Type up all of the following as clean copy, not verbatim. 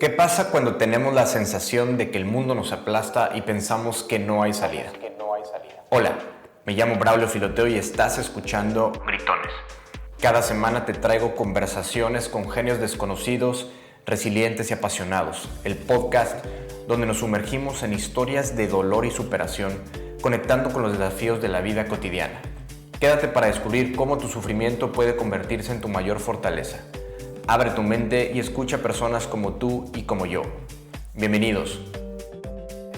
¿Qué pasa cuando tenemos la sensación de que el mundo nos aplasta y pensamos que no hay salida? Hola, me llamo Braulio Filoteo y estás escuchando Gritones. Cada semana te traigo conversaciones con genios desconocidos, resilientes y apasionados. El podcast donde nos sumergimos en historias de dolor y superación, conectando con los desafíos de la vida cotidiana. Quédate para descubrir cómo tu sufrimiento puede convertirse en tu mayor fortaleza. Abre tu mente y escucha a personas como tú y como yo. Bienvenidos.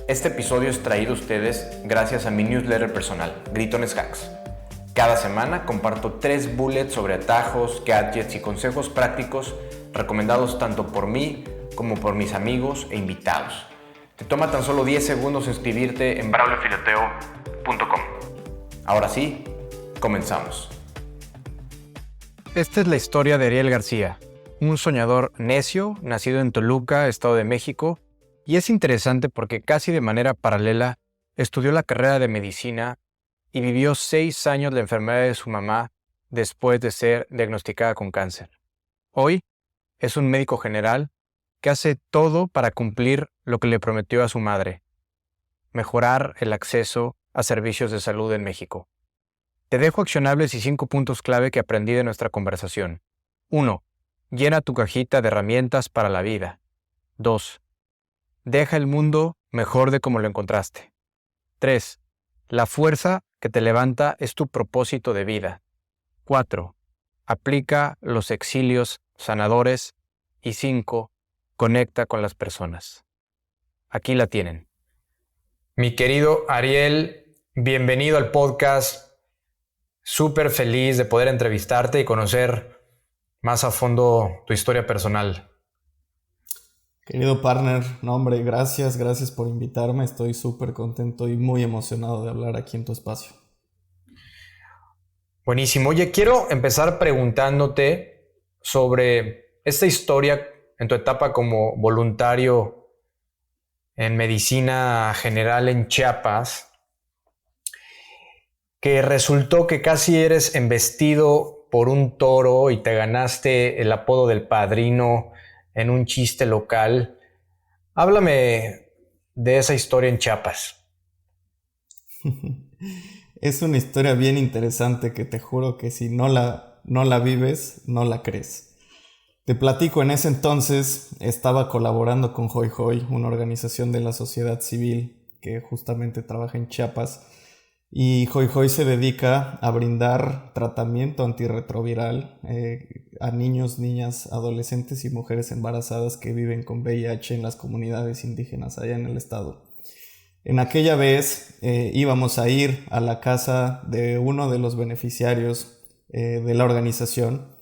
Este episodio es traído a ustedes gracias a mi newsletter personal, Gritones Hacks. Cada semana comparto 3 bullets sobre atajos, gadgets y consejos prácticos recomendados tanto por mí como por mis amigos e invitados. Te toma tan solo 10 segundos inscribirte en brauliofiloteo.com. Ahora sí, comenzamos. Esta es la historia de Ariel García, un soñador necio, nacido en Toluca, Estado de México, y es interesante porque casi de manera paralela estudió la carrera de medicina y vivió 6 años la enfermedad de su mamá después de ser diagnosticada con cáncer. Hoy es un médico general que hace todo para cumplir lo que le prometió a su madre: mejorar el acceso a servicios de salud en México. Te dejo accionables y 5 puntos clave que aprendí de nuestra conversación. 1. Llena tu cajita de herramientas para la vida. 2. Deja el mundo mejor de como lo encontraste. 3. La fuerza que te levanta es tu propósito de vida. 4. Aplica los exilios sanadores. Y 5. Conecta con las personas. Aquí la tienen. Mi querido Ariel, bienvenido al podcast. Súper feliz de poder entrevistarte y conocer más a fondo tu historia personal. Querido partner, no hombre, gracias por invitarme. Estoy súper contento y muy emocionado de hablar aquí en tu espacio. Buenísimo. Oye, quiero empezar preguntándote sobre esta historia en tu etapa como voluntario en medicina general en Chiapas, que resultó que casi eres embestido por un toro y te ganaste el apodo del padrino en un chiste local. Háblame de esa historia en Chiapas. Es una historia bien interesante que te juro que si no la vives, no la crees. Te platico, en ese entonces estaba colaborando con Hoy Hoy, una organización de la sociedad civil que justamente trabaja en Chiapas. Y Hoy Hoy se dedica a brindar tratamiento antirretroviral a niños, niñas, adolescentes y mujeres embarazadas que viven con VIH en las comunidades indígenas allá en el estado. En aquella vez íbamos a ir a la casa de uno de los beneficiarios de la organización,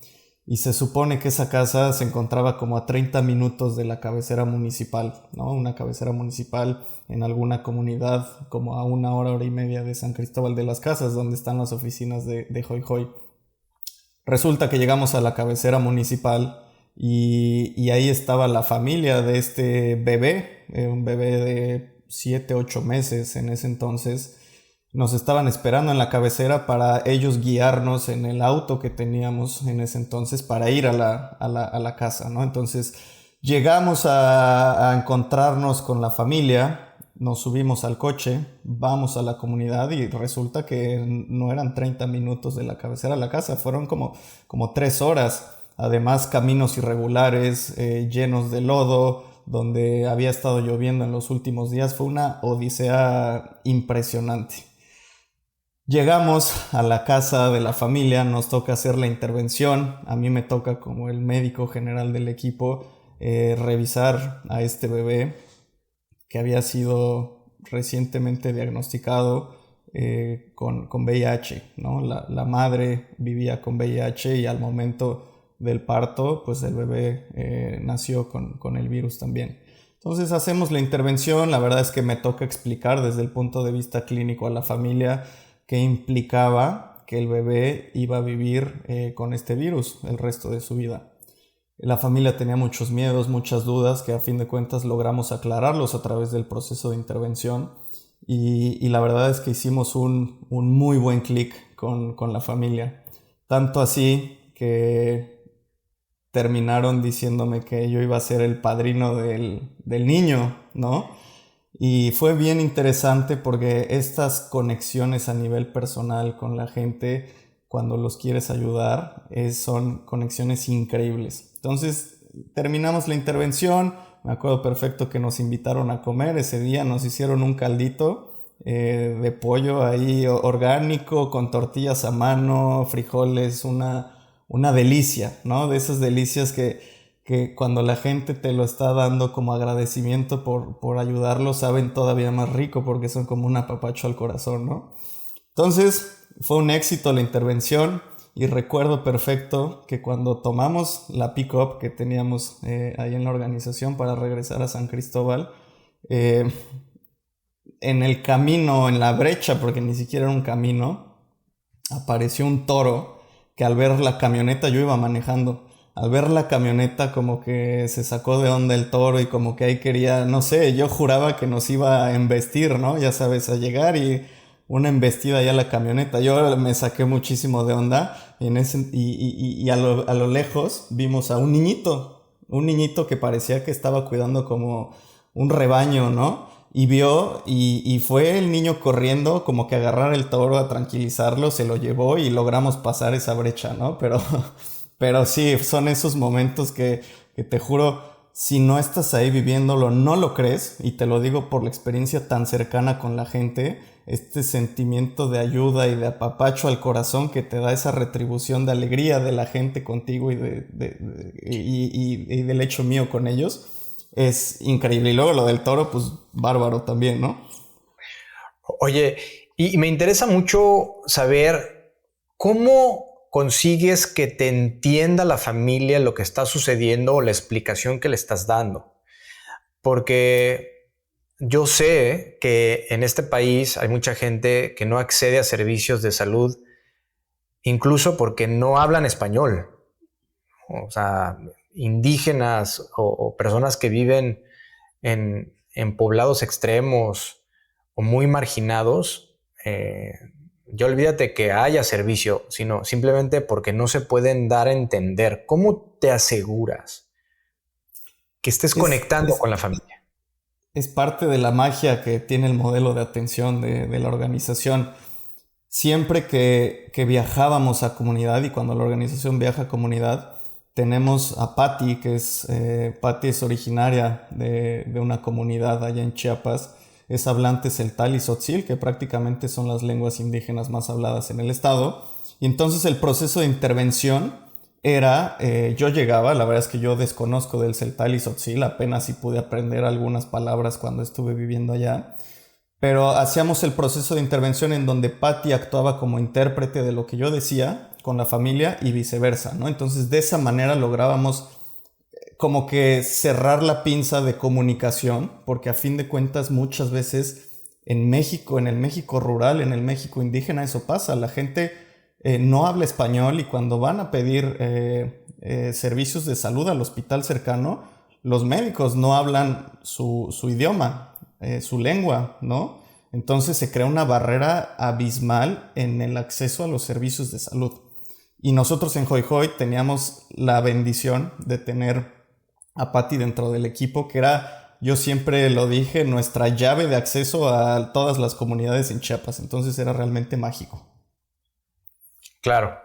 y se supone que esa casa se encontraba como a 30 minutos de la cabecera municipal, ¿no? Una cabecera municipal en alguna comunidad como a 1 hora y media de San Cristóbal de las Casas, donde están las oficinas de Hoy Hoy. Resulta que llegamos a la cabecera municipal y ahí estaba la familia de este bebé, un bebé de 7, 8 meses en ese entonces. Nos estaban esperando en la cabecera para ellos guiarnos en el auto que teníamos en ese entonces para ir a la casa, ¿no? Entonces llegamos a encontrarnos con la familia, nos subimos al coche, vamos a la comunidad y resulta que no eran 30 minutos de la cabecera a la casa, fueron como 3 horas. Además, caminos irregulares, llenos de lodo, donde había estado lloviendo en los últimos días. Fue una odisea impresionante. Llegamos a la casa de la familia, nos toca hacer la intervención. A mí me toca, como el médico general del equipo, revisar a este bebé que había sido recientemente diagnosticado con VIH, ¿no? La madre vivía con VIH y al momento del parto, pues el bebé nació con el virus también. Entonces hacemos la intervención. La verdad es que me toca explicar desde el punto de vista clínico a la familia qué implicaba que el bebé iba a vivir con este virus el resto de su vida. La familia tenía muchos miedos, muchas dudas que a fin de cuentas logramos aclararlos a través del proceso de intervención y la verdad es que hicimos un muy buen clic con la familia. Tanto así que terminaron diciéndome que yo iba a ser el padrino del niño, ¿no? Y fue bien interesante porque estas conexiones a nivel personal con la gente, cuando los quieres ayudar, son conexiones increíbles. Entonces terminamos la intervención, me acuerdo perfecto que nos invitaron a comer ese día, nos hicieron un caldito de pollo ahí orgánico, con tortillas a mano, frijoles, una delicia, ¿no? De esas delicias que cuando la gente te lo está dando como agradecimiento por ayudarlo, saben todavía más rico porque son como un apapacho al corazón, ¿no? Entonces fue un éxito la intervención y recuerdo perfecto que cuando tomamos la pick-up que teníamos ahí en la organización para regresar a San Cristóbal, eh, en el camino, en la brecha, porque ni siquiera era un camino, apareció un toro que al ver la camioneta, yo iba manejando, al ver la camioneta como que se sacó de onda el toro y como que ahí quería, no sé, yo juraba que nos iba a embestir, ¿no? Ya sabes, a llegar y una embestida ya a la camioneta. Yo me saqué muchísimo de onda y a lo lejos vimos a un niñito que parecía que estaba cuidando como un rebaño, ¿no? Y vio y fue el niño corriendo como que a agarrar el toro, a tranquilizarlo, se lo llevó y logramos pasar esa brecha, ¿no? Pero sí, son esos momentos que te juro, si no estás ahí viviéndolo, no lo crees, y te lo digo por la experiencia tan cercana con la gente, este sentimiento de ayuda y de apapacho al corazón que te da esa retribución de alegría de la gente contigo y del hecho mío con ellos, es increíble. Y luego lo del toro, pues bárbaro también, ¿no? Oye, y me interesa mucho saber cómo consigues que te entienda la familia lo que está sucediendo o la explicación que le estás dando. Porque yo sé que en este país hay mucha gente que no accede a servicios de salud, incluso porque no hablan español. O sea, indígenas o personas que viven en poblados extremos o muy marginados, ya olvídate que haya servicio, sino simplemente porque no se pueden dar a entender. ¿Cómo te aseguras que estés conectando con la familia? Es parte de la magia que tiene el modelo de atención de la organización. Siempre que viajábamos a comunidad y cuando la organización viaja a comunidad, tenemos a Patti, Patti es originaria de una comunidad allá en Chiapas, es hablante celtal y tzotzil, que prácticamente son las lenguas indígenas más habladas en el estado. Y entonces el proceso de intervención era, yo llegaba, la verdad es que yo desconozco del celtal y tzotzil, apenas si pude aprender algunas palabras cuando estuve viviendo allá. Pero hacíamos el proceso de intervención en donde Patti actuaba como intérprete de lo que yo decía con la familia y viceversa, ¿no? Entonces de esa manera lográbamos como que cerrar la pinza de comunicación, porque a fin de cuentas muchas veces en México, en el México rural, en el México indígena, eso pasa. La gente no habla español y cuando van a pedir servicios de salud al hospital cercano, los médicos no hablan su idioma, su lengua, ¿no? Entonces se crea una barrera abismal en el acceso a los servicios de salud. Y nosotros en Hoy Hoy teníamos la bendición de tener a Patti dentro del equipo, que era, yo siempre lo dije, nuestra llave de acceso a todas las comunidades en Chiapas. Entonces era realmente mágico. Claro.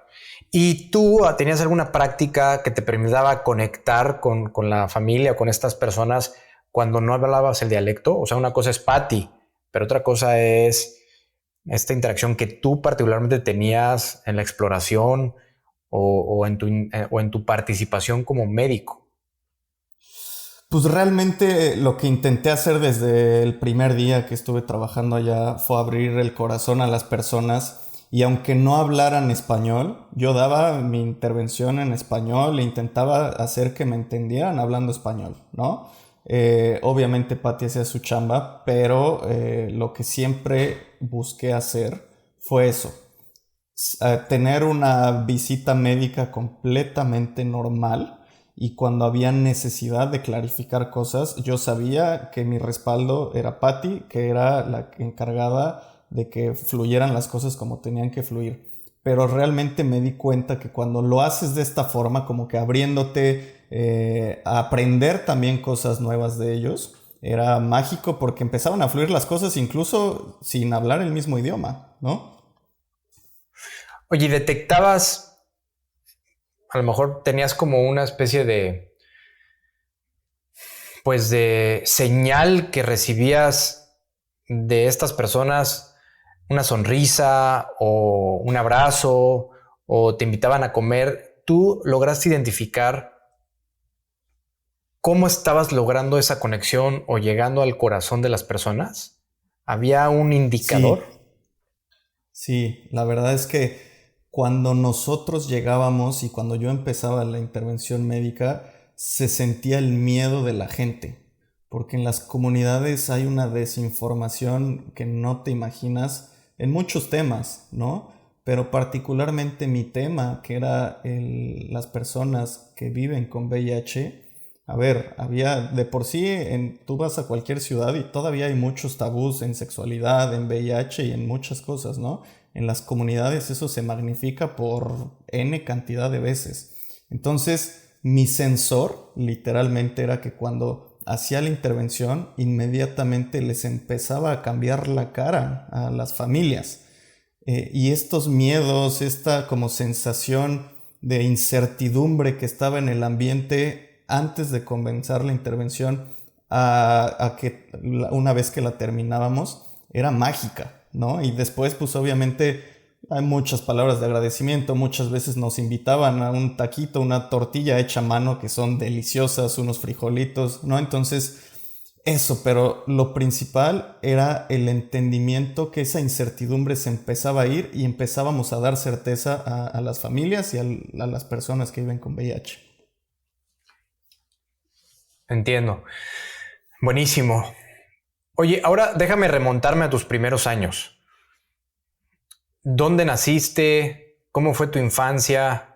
¿Y tú tenías alguna práctica que te permitía conectar con la familia, con estas personas cuando no hablabas el dialecto? O sea, una cosa es Patti, pero otra cosa es esta interacción que tú particularmente tenías en la exploración o en tu participación como médico. Pues realmente lo que intenté hacer desde el primer día que estuve trabajando allá fue abrir el corazón a las personas y aunque no hablaran español, yo daba mi intervención en español e intentaba hacer que me entendieran hablando español, ¿no? Obviamente Patti hacía su chamba, pero lo que siempre busqué hacer fue eso, tener una visita médica completamente normal y cuando había necesidad de clarificar cosas, yo sabía que mi respaldo era Patti, que era la encargada de que fluyeran las cosas como tenían que fluir. pero realmente me di cuenta que cuando lo haces de esta forma, como que abriéndote a aprender también cosas nuevas de ellos, era mágico porque empezaban a fluir las cosas incluso sin hablar el mismo idioma, ¿no? Oye, ¿detectabas, a lo mejor tenías como una especie de, pues de señal que recibías de estas personas, una sonrisa o un abrazo o te invitaban a comer? ¿Tú lograste identificar cómo estabas logrando esa conexión o llegando al corazón de las personas? ¿Había un indicador? Sí, sí, la verdad es que cuando nosotros llegábamos y cuando yo empezaba la intervención médica, se sentía el miedo de la gente, porque en las comunidades hay una desinformación que no te imaginas en muchos temas, ¿no? Pero particularmente mi tema, que era las personas que viven con VIH. A ver, había de por sí, tú vas a cualquier ciudad y todavía hay muchos tabús en sexualidad, en VIH y en muchas cosas, ¿no? En las comunidades eso se magnifica por N cantidad de veces. Entonces, mi sensor literalmente era que cuando hacía la intervención, inmediatamente les empezaba a cambiar la cara a las familias. Y estos miedos, esta como sensación de incertidumbre que estaba en el ambiente antes de comenzar la intervención a que una vez que la terminábamos era mágica, ¿no? Y después pues obviamente hay muchas palabras de agradecimiento, muchas veces nos invitaban a un taquito, una tortilla hecha a mano que son deliciosas, unos frijolitos, ¿no? Entonces eso, pero lo principal era el entendimiento que esa incertidumbre se empezaba a ir y empezábamos a dar certeza a las familias y a las personas que viven con VIH. Entiendo. Buenísimo. Oye, ahora déjame remontarme a tus primeros años. ¿Dónde naciste? ¿Cómo fue tu infancia?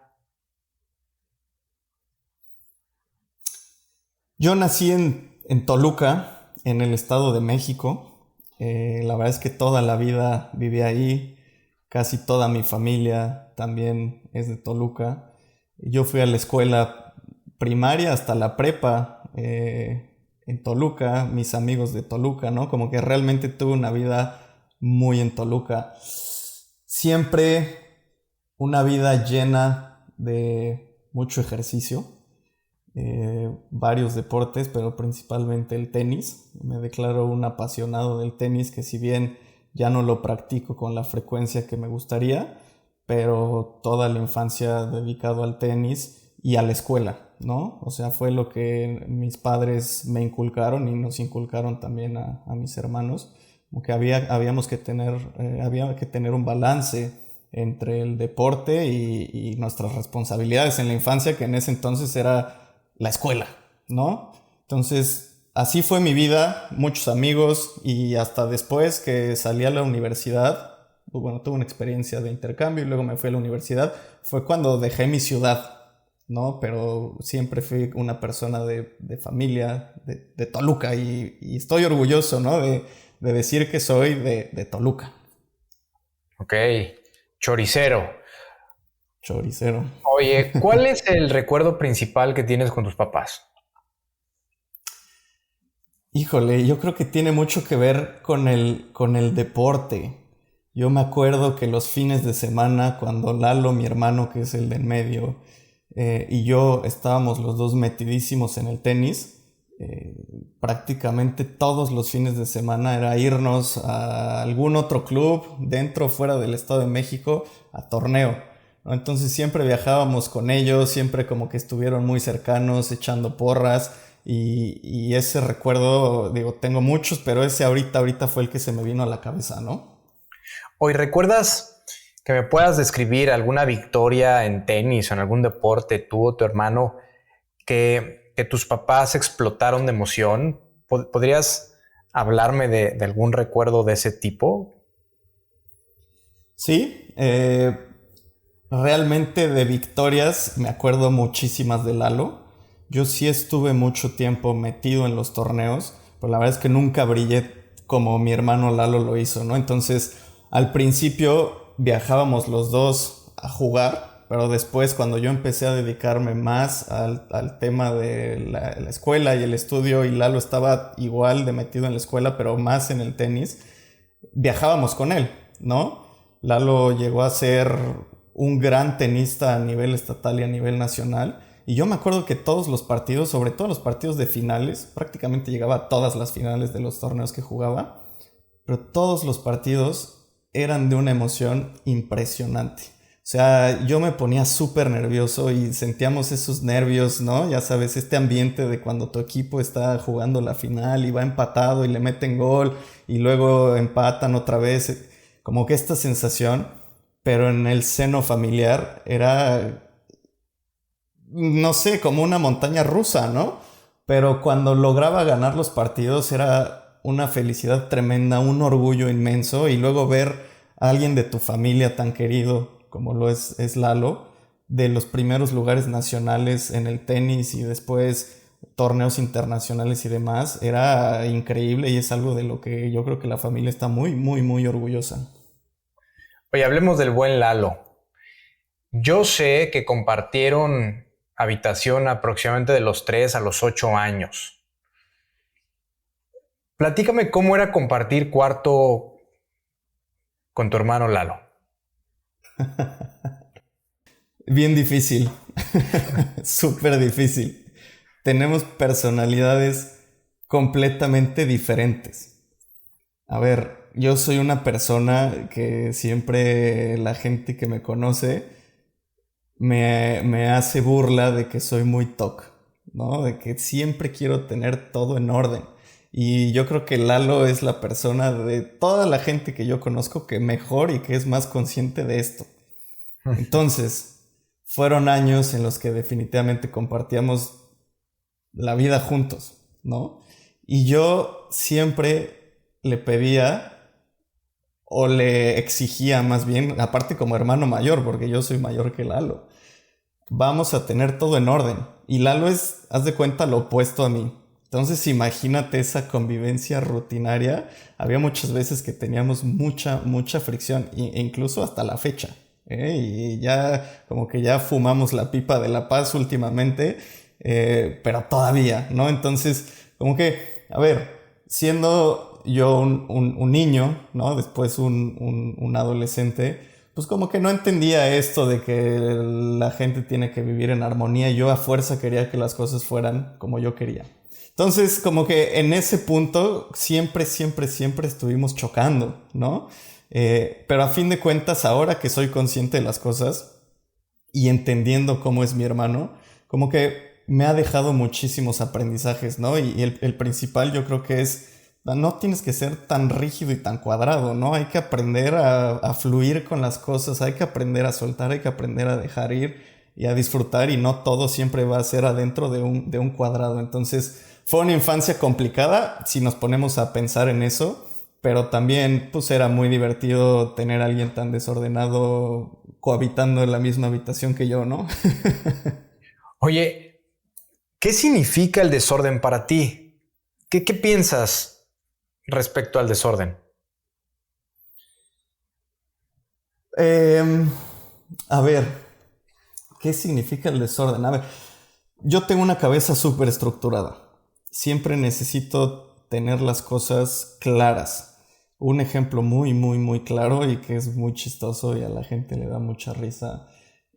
Yo nací en Toluca, en el Estado de México. La verdad es que toda la vida viví ahí. Casi toda mi familia también es de Toluca. Yo fui a la escuela primaria hasta la prepa en Toluca, mis amigos de Toluca, ¿no? Como que realmente tuve una vida muy en Toluca. Siempre una vida llena de mucho ejercicio, varios deportes, pero principalmente el tenis. Me declaro un apasionado del tenis que si bien ya no lo practico con la frecuencia que me gustaría, pero toda la infancia dedicado al tenis y a la escuela, ¿no? O sea, fue lo que mis padres me inculcaron y nos inculcaron también a mis hermanos, como que había que tener un balance entre el deporte y nuestras responsabilidades en la infancia, que en ese entonces era la escuela, ¿no? Entonces, así fue mi vida, muchos amigos, y hasta después que salí a la universidad, bueno, tuve una experiencia de intercambio y luego me fui a la universidad, fue cuando dejé mi ciudad, ¿no? Pero siempre fui una persona de familia, de Toluca, y estoy orgulloso, ¿no? De decir que soy de Toluca. Ok, choricero. Choricero. Oye, ¿cuál es el recuerdo principal que tienes con tus papás? Híjole, yo creo que tiene mucho que ver con el deporte. Yo me acuerdo que los fines de semana, cuando Lalo, mi hermano, que es el de en medio, y yo estábamos los dos metidísimos en el tenis, eh, prácticamente todos los fines de semana era irnos a algún otro club, dentro o fuera del Estado de México, a torneo, ¿no? Entonces siempre viajábamos con ellos, siempre como que estuvieron muy cercanos, echando porras. Y ese recuerdo, digo, tengo muchos, pero ese ahorita fue el que se me vino a la cabeza, ¿no? Hoy, ¿recuerdas que me puedas describir alguna victoria en tenis o en algún deporte, tú o tu hermano, que tus papás explotaron de emoción? ¿Podrías hablarme de algún recuerdo de ese tipo? Sí, realmente de victorias me acuerdo muchísimas de Lalo. Yo sí estuve mucho tiempo metido en los torneos, pero la verdad es que nunca brillé como mi hermano Lalo lo hizo, ¿no? Entonces, al principio viajábamos los dos a jugar, pero después cuando yo empecé a dedicarme más al tema de la escuela y el estudio, y Lalo estaba igual de metido en la escuela, pero más en el tenis, viajábamos con él, ¿no? Lalo llegó a ser un gran tenista a nivel estatal y a nivel nacional. Y yo me acuerdo que todos los partidos, sobre todo los partidos de finales, prácticamente llegaba a todas las finales de los torneos que jugaba, pero todos los partidos eran de una emoción impresionante. O sea, yo me ponía súper nervioso y sentíamos esos nervios, ¿no? Ya sabes, este ambiente de cuando tu equipo está jugando la final y va empatado y le meten gol y luego empatan otra vez. Como que esta sensación, pero en el seno familiar era, no sé, como una montaña rusa, ¿no? Pero cuando lograba ganar los partidos era una felicidad tremenda, un orgullo inmenso, y luego ver a alguien de tu familia tan querido como lo es Lalo, de los primeros lugares nacionales en el tenis y después torneos internacionales y demás, era increíble y es algo de lo que yo creo que la familia está muy, muy, muy orgullosa. Oye, hablemos del buen Lalo. Yo sé que compartieron habitación aproximadamente de los 3 a los 8 años. Platícame cómo era compartir cuarto con tu hermano Lalo. Bien difícil, súper difícil. Tenemos personalidades completamente diferentes. A ver, yo soy una persona que siempre la gente que me conoce me hace burla de que soy muy TOC, ¿no? De que siempre quiero tener todo en orden. Y yo creo que Lalo es la persona de toda la gente que yo conozco que mejor y que es más consciente de esto. Entonces, fueron años en los que definitivamente compartíamos la vida juntos, ¿no? Y yo siempre le pedía o le exigía más bien, aparte como hermano mayor, porque yo soy mayor que Lalo, vamos a tener todo en orden. Y Lalo es, haz de cuenta, lo opuesto a mí. Entonces imagínate esa convivencia rutinaria. Había muchas veces que teníamos mucha fricción, e incluso hasta la fecha. Y ya como que ya fumamos la pipa de la paz últimamente, pero todavía, ¿no? Entonces, como que, a ver, siendo yo un niño, ¿no? Después un adolescente, pues como que no entendía esto de que la gente tiene que vivir en armonía. Yo a fuerza quería que las cosas fueran como yo quería. Entonces, como que en ese punto siempre estuvimos chocando, ¿no? Pero a fin de cuentas, ahora que soy consciente de las cosas y entendiendo cómo es mi hermano, como que me ha dejado muchísimos aprendizajes, ¿no? Y el principal yo creo que es, no tienes que ser tan rígido y tan cuadrado, ¿no? Hay que aprender a fluir con las cosas, hay que aprender a soltar, hay que aprender a dejar ir y a disfrutar, y no todo siempre va a ser adentro de un cuadrado. Entonces, fue una infancia complicada si nos ponemos a pensar en eso, pero también pues era muy divertido tener a alguien tan desordenado cohabitando en la misma habitación que yo, ¿no? Oye, ¿qué significa el desorden para ti? ¿Qué piensas respecto al desorden? A ver, ¿qué significa el desorden? A ver, yo tengo una cabeza súper estructurada. Siempre necesito tener las cosas claras. Un ejemplo muy claro y que es muy chistoso y a la gente le da mucha risa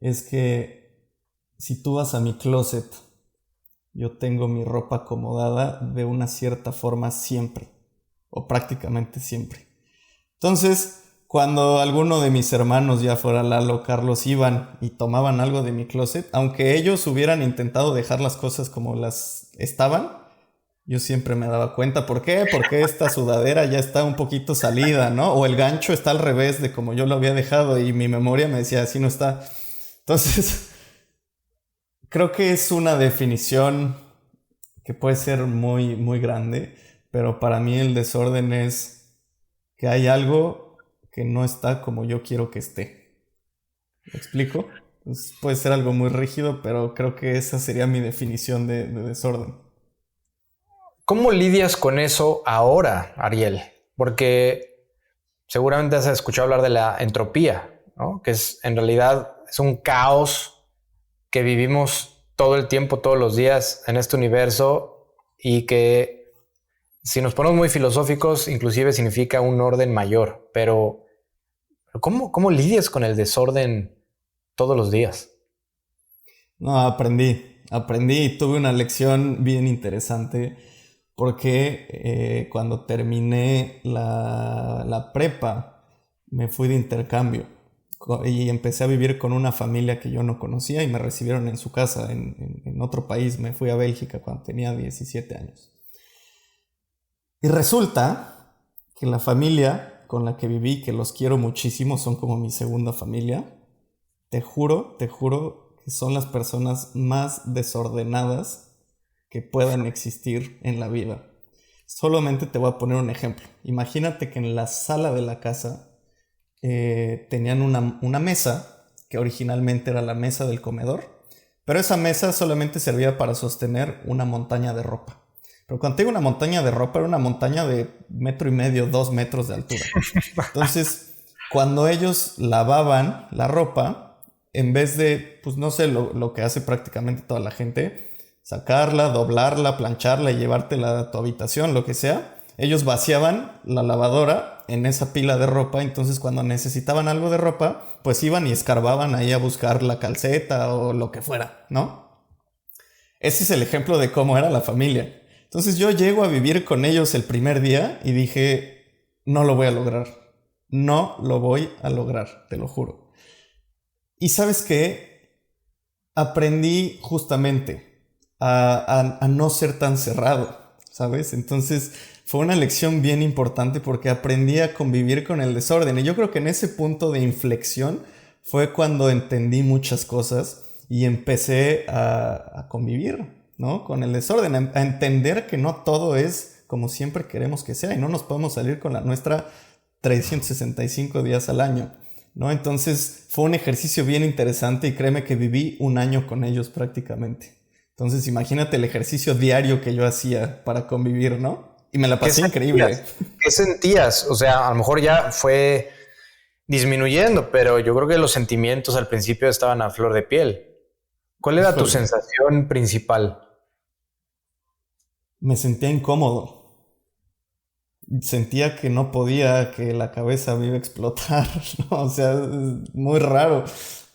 es que si tú vas a mi closet, yo tengo mi ropa acomodada de una cierta forma siempre, o prácticamente siempre. Entonces, cuando alguno de mis hermanos, ya fuera Lalo o Carlos, iban y tomaban algo de mi closet, aunque ellos hubieran intentado dejar las cosas como las estaban, yo siempre me daba cuenta. ¿Por qué? Porque esta sudadera ya está un poquito salida, ¿no? O el gancho está al revés de como yo lo había dejado, y mi memoria me decía, así no está. Entonces, creo que es una definición que puede ser muy grande, pero para mí el desorden es que hay algo que no está como yo quiero que esté. ¿Me explico? Entonces, puede ser algo muy rígido, pero creo que esa sería mi definición de desorden. ¿Cómo lidias con eso ahora, Ariel? Porque seguramente has escuchado hablar de la entropía, ¿no? Que es en realidad es un caos que vivimos todo el tiempo, todos los días en este universo y que si nos ponemos muy filosóficos, inclusive significa un orden mayor. Pero ¿cómo lidias con el desorden todos los días? No, aprendí y tuve una lección bien interesante porque cuando terminé la prepa me fui de intercambio y empecé a vivir con una familia que yo no conocía y me recibieron en su casa en otro país. Me fui a Bélgica cuando tenía 17 años. Y resulta que la familia con la que viví, que los quiero muchísimo, son como mi segunda familia. Te juro que son las personas más desordenadas que puedan existir en la vida. Solamente te voy a poner un ejemplo. Imagínate que en la sala de la casa tenían una mesa que originalmente era la mesa del comedor, pero esa mesa solamente servía para sostener una montaña de ropa. Pero cuando digo una montaña de ropa, era una montaña de 1.5 metros, 2 metros de altura. Entonces, cuando ellos lavaban la ropa, en vez de, pues no sé, lo que hace prácticamente toda la gente, sacarla, doblarla, plancharla y llevártela a tu habitación, lo que sea, ellos vaciaban la lavadora en esa pila de ropa. Entonces cuando necesitaban algo de ropa, pues iban y escarbaban ahí a buscar la calceta o lo que fuera, ¿no? Ese es el ejemplo de cómo era la familia. Entonces yo llego a vivir con ellos el primer día y dije, no lo voy a lograr. No lo voy a lograr, te lo juro. Y ¿sabes qué? Aprendí justamente a no ser tan cerrado, ¿sabes? Entonces fue una lección bien importante porque aprendí a convivir con el desorden. Y yo creo que en ese punto de inflexión fue cuando entendí muchas cosas y empecé a convivir, ¿no? Con el desorden, a entender que no todo es como siempre queremos que sea y no nos podemos salir con la nuestra 365 días al año, ¿no? Entonces fue un ejercicio bien interesante y créeme que viví un año con ellos prácticamente. Entonces imagínate el ejercicio diario que yo hacía para convivir, ¿no? Y me la pasé increíble. ¿Qué sentías? O sea, a lo mejor ya fue disminuyendo, pero yo creo que los sentimientos al principio estaban a flor de piel. ¿Cuál era tu Híjole, sensación principal? me sentía incómodo. Sentía que no podía, que la cabeza me iba a explotar, ¿no? O sea, es muy raro,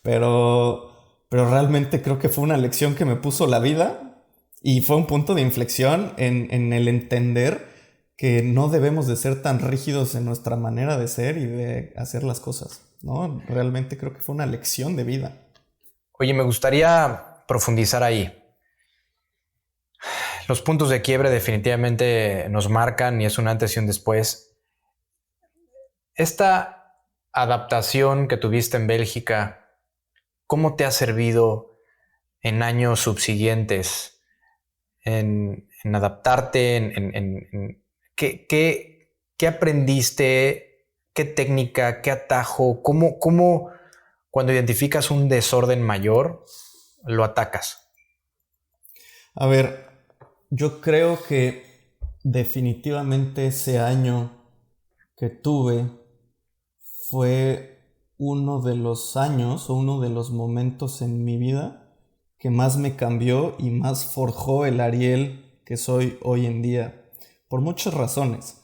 pero, pero realmente creo que fue una lección que me puso la vida y fue un punto de inflexión en el entender que no debemos de ser tan rígidos en nuestra manera de ser y de hacer las cosas, ¿no? Realmente creo que fue una lección de vida. Oye, me gustaría profundizar ahí. Los puntos de quiebre definitivamente nos marcan y es un antes y un después. Esta adaptación que tuviste en Bélgica, ¿cómo te ha servido en años subsiguientes en adaptarte? ¿Qué aprendiste? ¿Qué técnica? ¿Qué atajo? ¿Cómo cuando identificas un desorden mayor lo atacas? A ver, yo creo que definitivamente ese año que tuve fue uno de los años o uno de los momentos en mi vida que más me cambió y más forjó el Ariel que soy hoy en día, por muchas razones.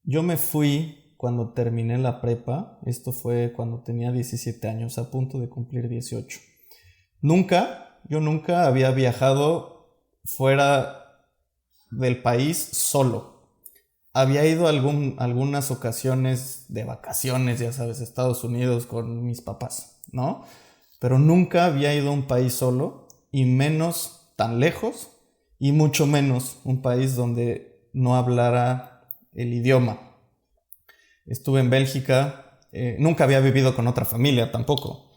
Yo me fui cuando terminé la prepa, esto fue cuando tenía 17 años, a punto de cumplir 18. Yo nunca había viajado fuera del país solo. Había ido algunas ocasiones de vacaciones, ya sabes, a Estados Unidos con mis papás, ¿no? Pero nunca había ido a un país solo y menos tan lejos y mucho menos un país donde no hablara el idioma. Estuve en Bélgica, nunca había vivido con otra familia tampoco.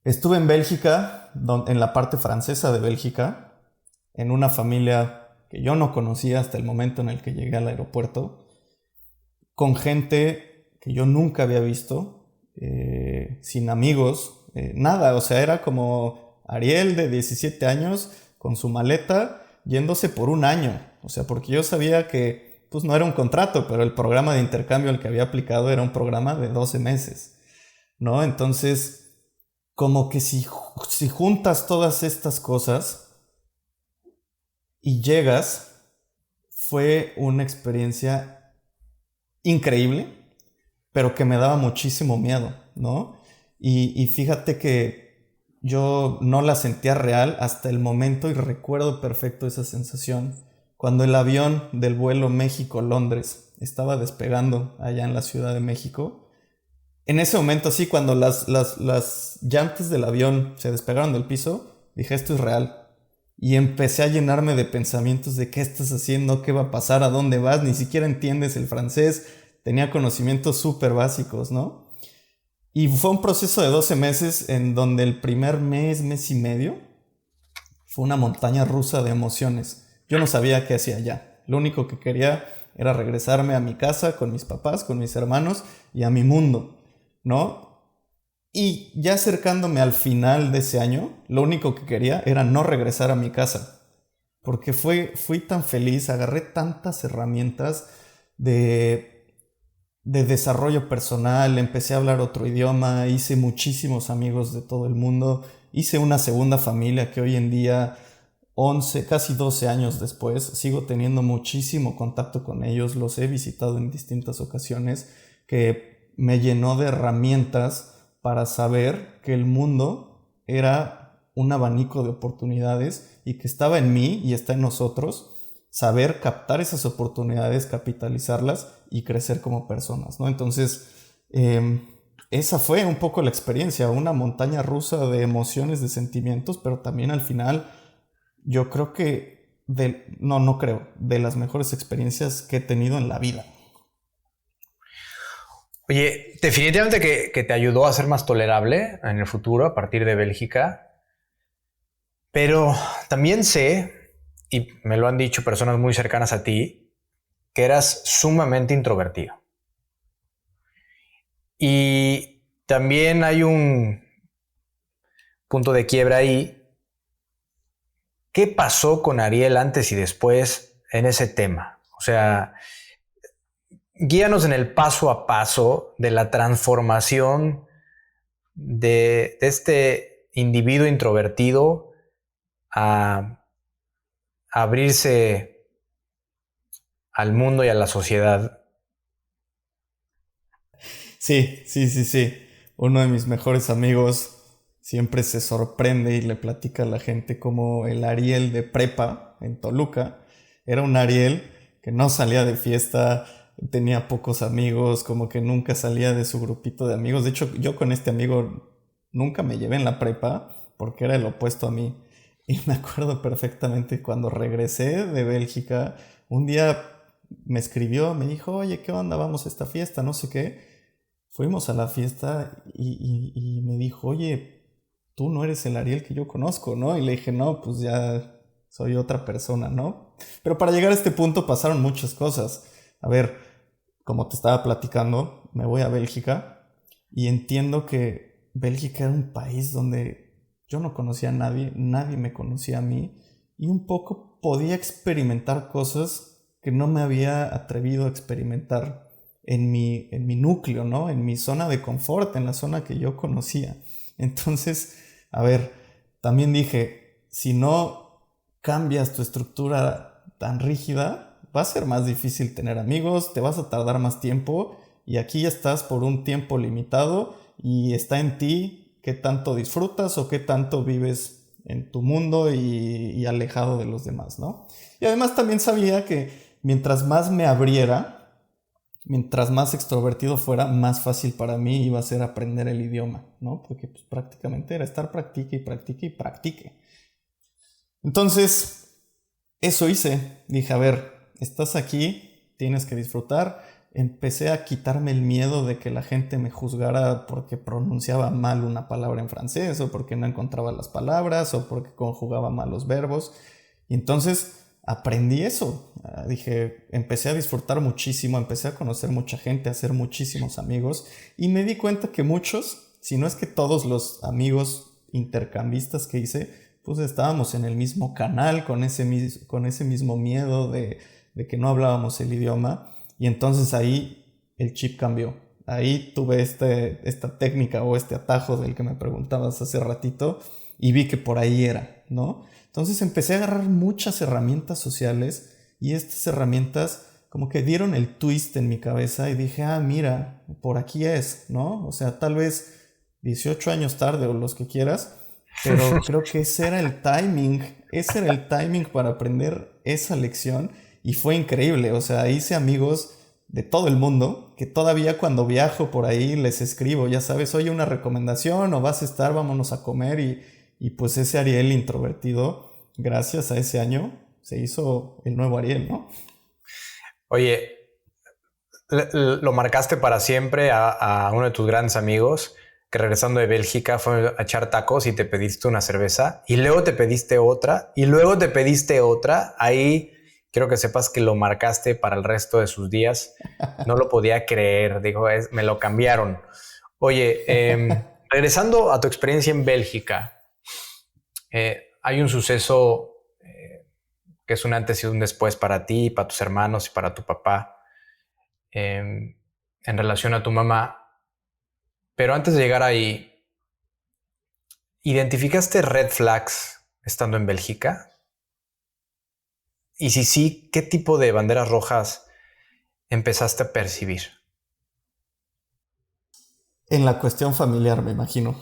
Estuve en Bélgica, en la parte francesa de Bélgica, en una familia que yo no conocía hasta el momento en el que llegué al aeropuerto, con gente que yo nunca había visto, sin amigos, nada, o sea, era como Ariel de 17 años con su maleta yéndose por un año, o sea, porque yo sabía que pues no era un contrato, pero el programa de intercambio al que había aplicado era un programa de 12 meses, ¿no? Entonces, como que si juntas todas estas cosas y llegas, fue una experiencia increíble, pero que me daba muchísimo miedo, ¿no? Y fíjate que yo no la sentía real hasta el momento, y recuerdo perfecto esa sensación, cuando el avión del vuelo México-Londres estaba despegando allá en la Ciudad de México. En ese momento, sí, cuando las llantas del avión se despegaron del piso, dije, esto es real. Y empecé a llenarme de pensamientos de qué estás haciendo, qué va a pasar, a dónde vas, ni siquiera entiendes el francés. Tenía conocimientos súper básicos, ¿no? Y fue un proceso de 12 meses en donde el primer mes y medio, fue una montaña rusa de emociones. Yo no sabía qué hacía allá. Lo único que quería era regresarme a mi casa con mis papás, con mis hermanos y a mi mundo, ¿no? Y ya acercándome al final de ese año, lo único que quería era no regresar a mi casa. Porque fui tan feliz, agarré tantas herramientas de desarrollo personal, empecé a hablar otro idioma, hice muchísimos amigos de todo el mundo, hice una segunda familia que hoy en día, 11, casi 12 años después, sigo teniendo muchísimo contacto con ellos, los he visitado en distintas ocasiones, que me llenó de herramientas para saber que el mundo era un abanico de oportunidades y que estaba en mí y está en nosotros saber captar esas oportunidades, capitalizarlas y crecer como personas, ¿no? Entonces, esa fue un poco la experiencia, una montaña rusa de emociones, de sentimientos, pero también al final yo creo que, no creo, de las mejores experiencias que he tenido en la vida. Oye, definitivamente que te ayudó a ser más tolerable en el futuro a partir de Bélgica, pero también sé, y me lo han dicho personas muy cercanas a ti, que eras sumamente introvertido. Y también hay un punto de quiebra ahí. ¿Qué pasó con Ariel antes y después en ese tema? O sea, guíanos en el paso a paso de la transformación de este individuo introvertido a abrirse al mundo y a la sociedad. Sí. Uno de mis mejores amigos siempre se sorprende y le platica a la gente como el Ariel de prepa en Toluca era un Ariel que no salía de fiesta, tenía pocos amigos, como que nunca salía de su grupito de amigos. De hecho, yo con este amigo nunca me llevé en la prepa porque era el opuesto a mí. Y me acuerdo perfectamente cuando regresé de Bélgica, un día me escribió, me dijo, oye, ¿qué onda? Vamos a esta fiesta, no sé qué. Fuimos a la fiesta y me dijo, oye, tú no eres el Ariel que yo conozco, ¿no? Y le dije, no, pues ya soy otra persona, ¿no? Pero para llegar a este punto pasaron muchas cosas. A ver, como te estaba platicando, me voy a Bélgica y entiendo que Bélgica era un país donde yo no conocía a nadie, nadie me conocía a mí y un poco podía experimentar cosas que no me había atrevido a experimentar en mi núcleo, ¿no? En mi zona de confort, en la zona que yo conocía. Entonces, a ver, también dije, si no cambias tu estructura tan rígida, va a ser más difícil tener amigos, te vas a tardar más tiempo y aquí ya estás por un tiempo limitado y está en ti qué tanto disfrutas o qué tanto vives en tu mundo y alejado de los demás, ¿no? Y además también sabía que mientras más me abriera, mientras más extrovertido fuera, más fácil para mí iba a ser aprender el idioma, ¿no? Porque pues, prácticamente era estar practique. Entonces, eso hice. Dije, a ver, estás aquí, tienes que disfrutar. Empecé a quitarme el miedo de que la gente me juzgara porque pronunciaba mal una palabra en francés, o porque no encontraba las palabras, o porque conjugaba mal los verbos. Y entonces aprendí eso. Dije, empecé a disfrutar muchísimo, empecé a conocer mucha gente, a hacer muchísimos amigos y me di cuenta que muchos, si no es que todos los amigos intercambistas que hice, pues estábamos en el mismo canal con ese mismo miedo de que no hablábamos el idioma y entonces ahí el chip cambió. ahí tuve esta técnica o este atajo del que me preguntabas hace ratito y vi que por ahí era, ¿no? Entonces empecé a agarrar muchas herramientas sociales y estas herramientas como que dieron el twist en mi cabeza y dije, mira, por aquí es, ¿no? O sea, tal vez 18 años tarde o los que quieras, pero creo que ese era el timing para aprender esa lección y fue increíble, o sea, hice amigos de todo el mundo, que todavía cuando viajo por ahí les escribo, ya sabes, oye, una recomendación o vas a estar, vámonos a comer y pues ese Ariel introvertido, gracias a ese año, se hizo el nuevo Ariel, ¿no? Oye, lo marcaste para siempre a uno de tus grandes amigos que regresando de Bélgica fue a echar tacos y te pediste una cerveza y luego te pediste otra y luego te pediste otra. Ahí quiero que sepas que lo marcaste para el resto de sus días. No lo podía creer. Dijo, me lo cambiaron. Oye, regresando a tu experiencia en Bélgica, hay un suceso que es un antes y un después para ti, para tus hermanos y para tu papá en relación a tu mamá. Pero antes de llegar ahí, ¿identificaste red flags estando en Bélgica? Y si sí, ¿qué tipo de banderas rojas empezaste a percibir? En la cuestión familiar, me imagino.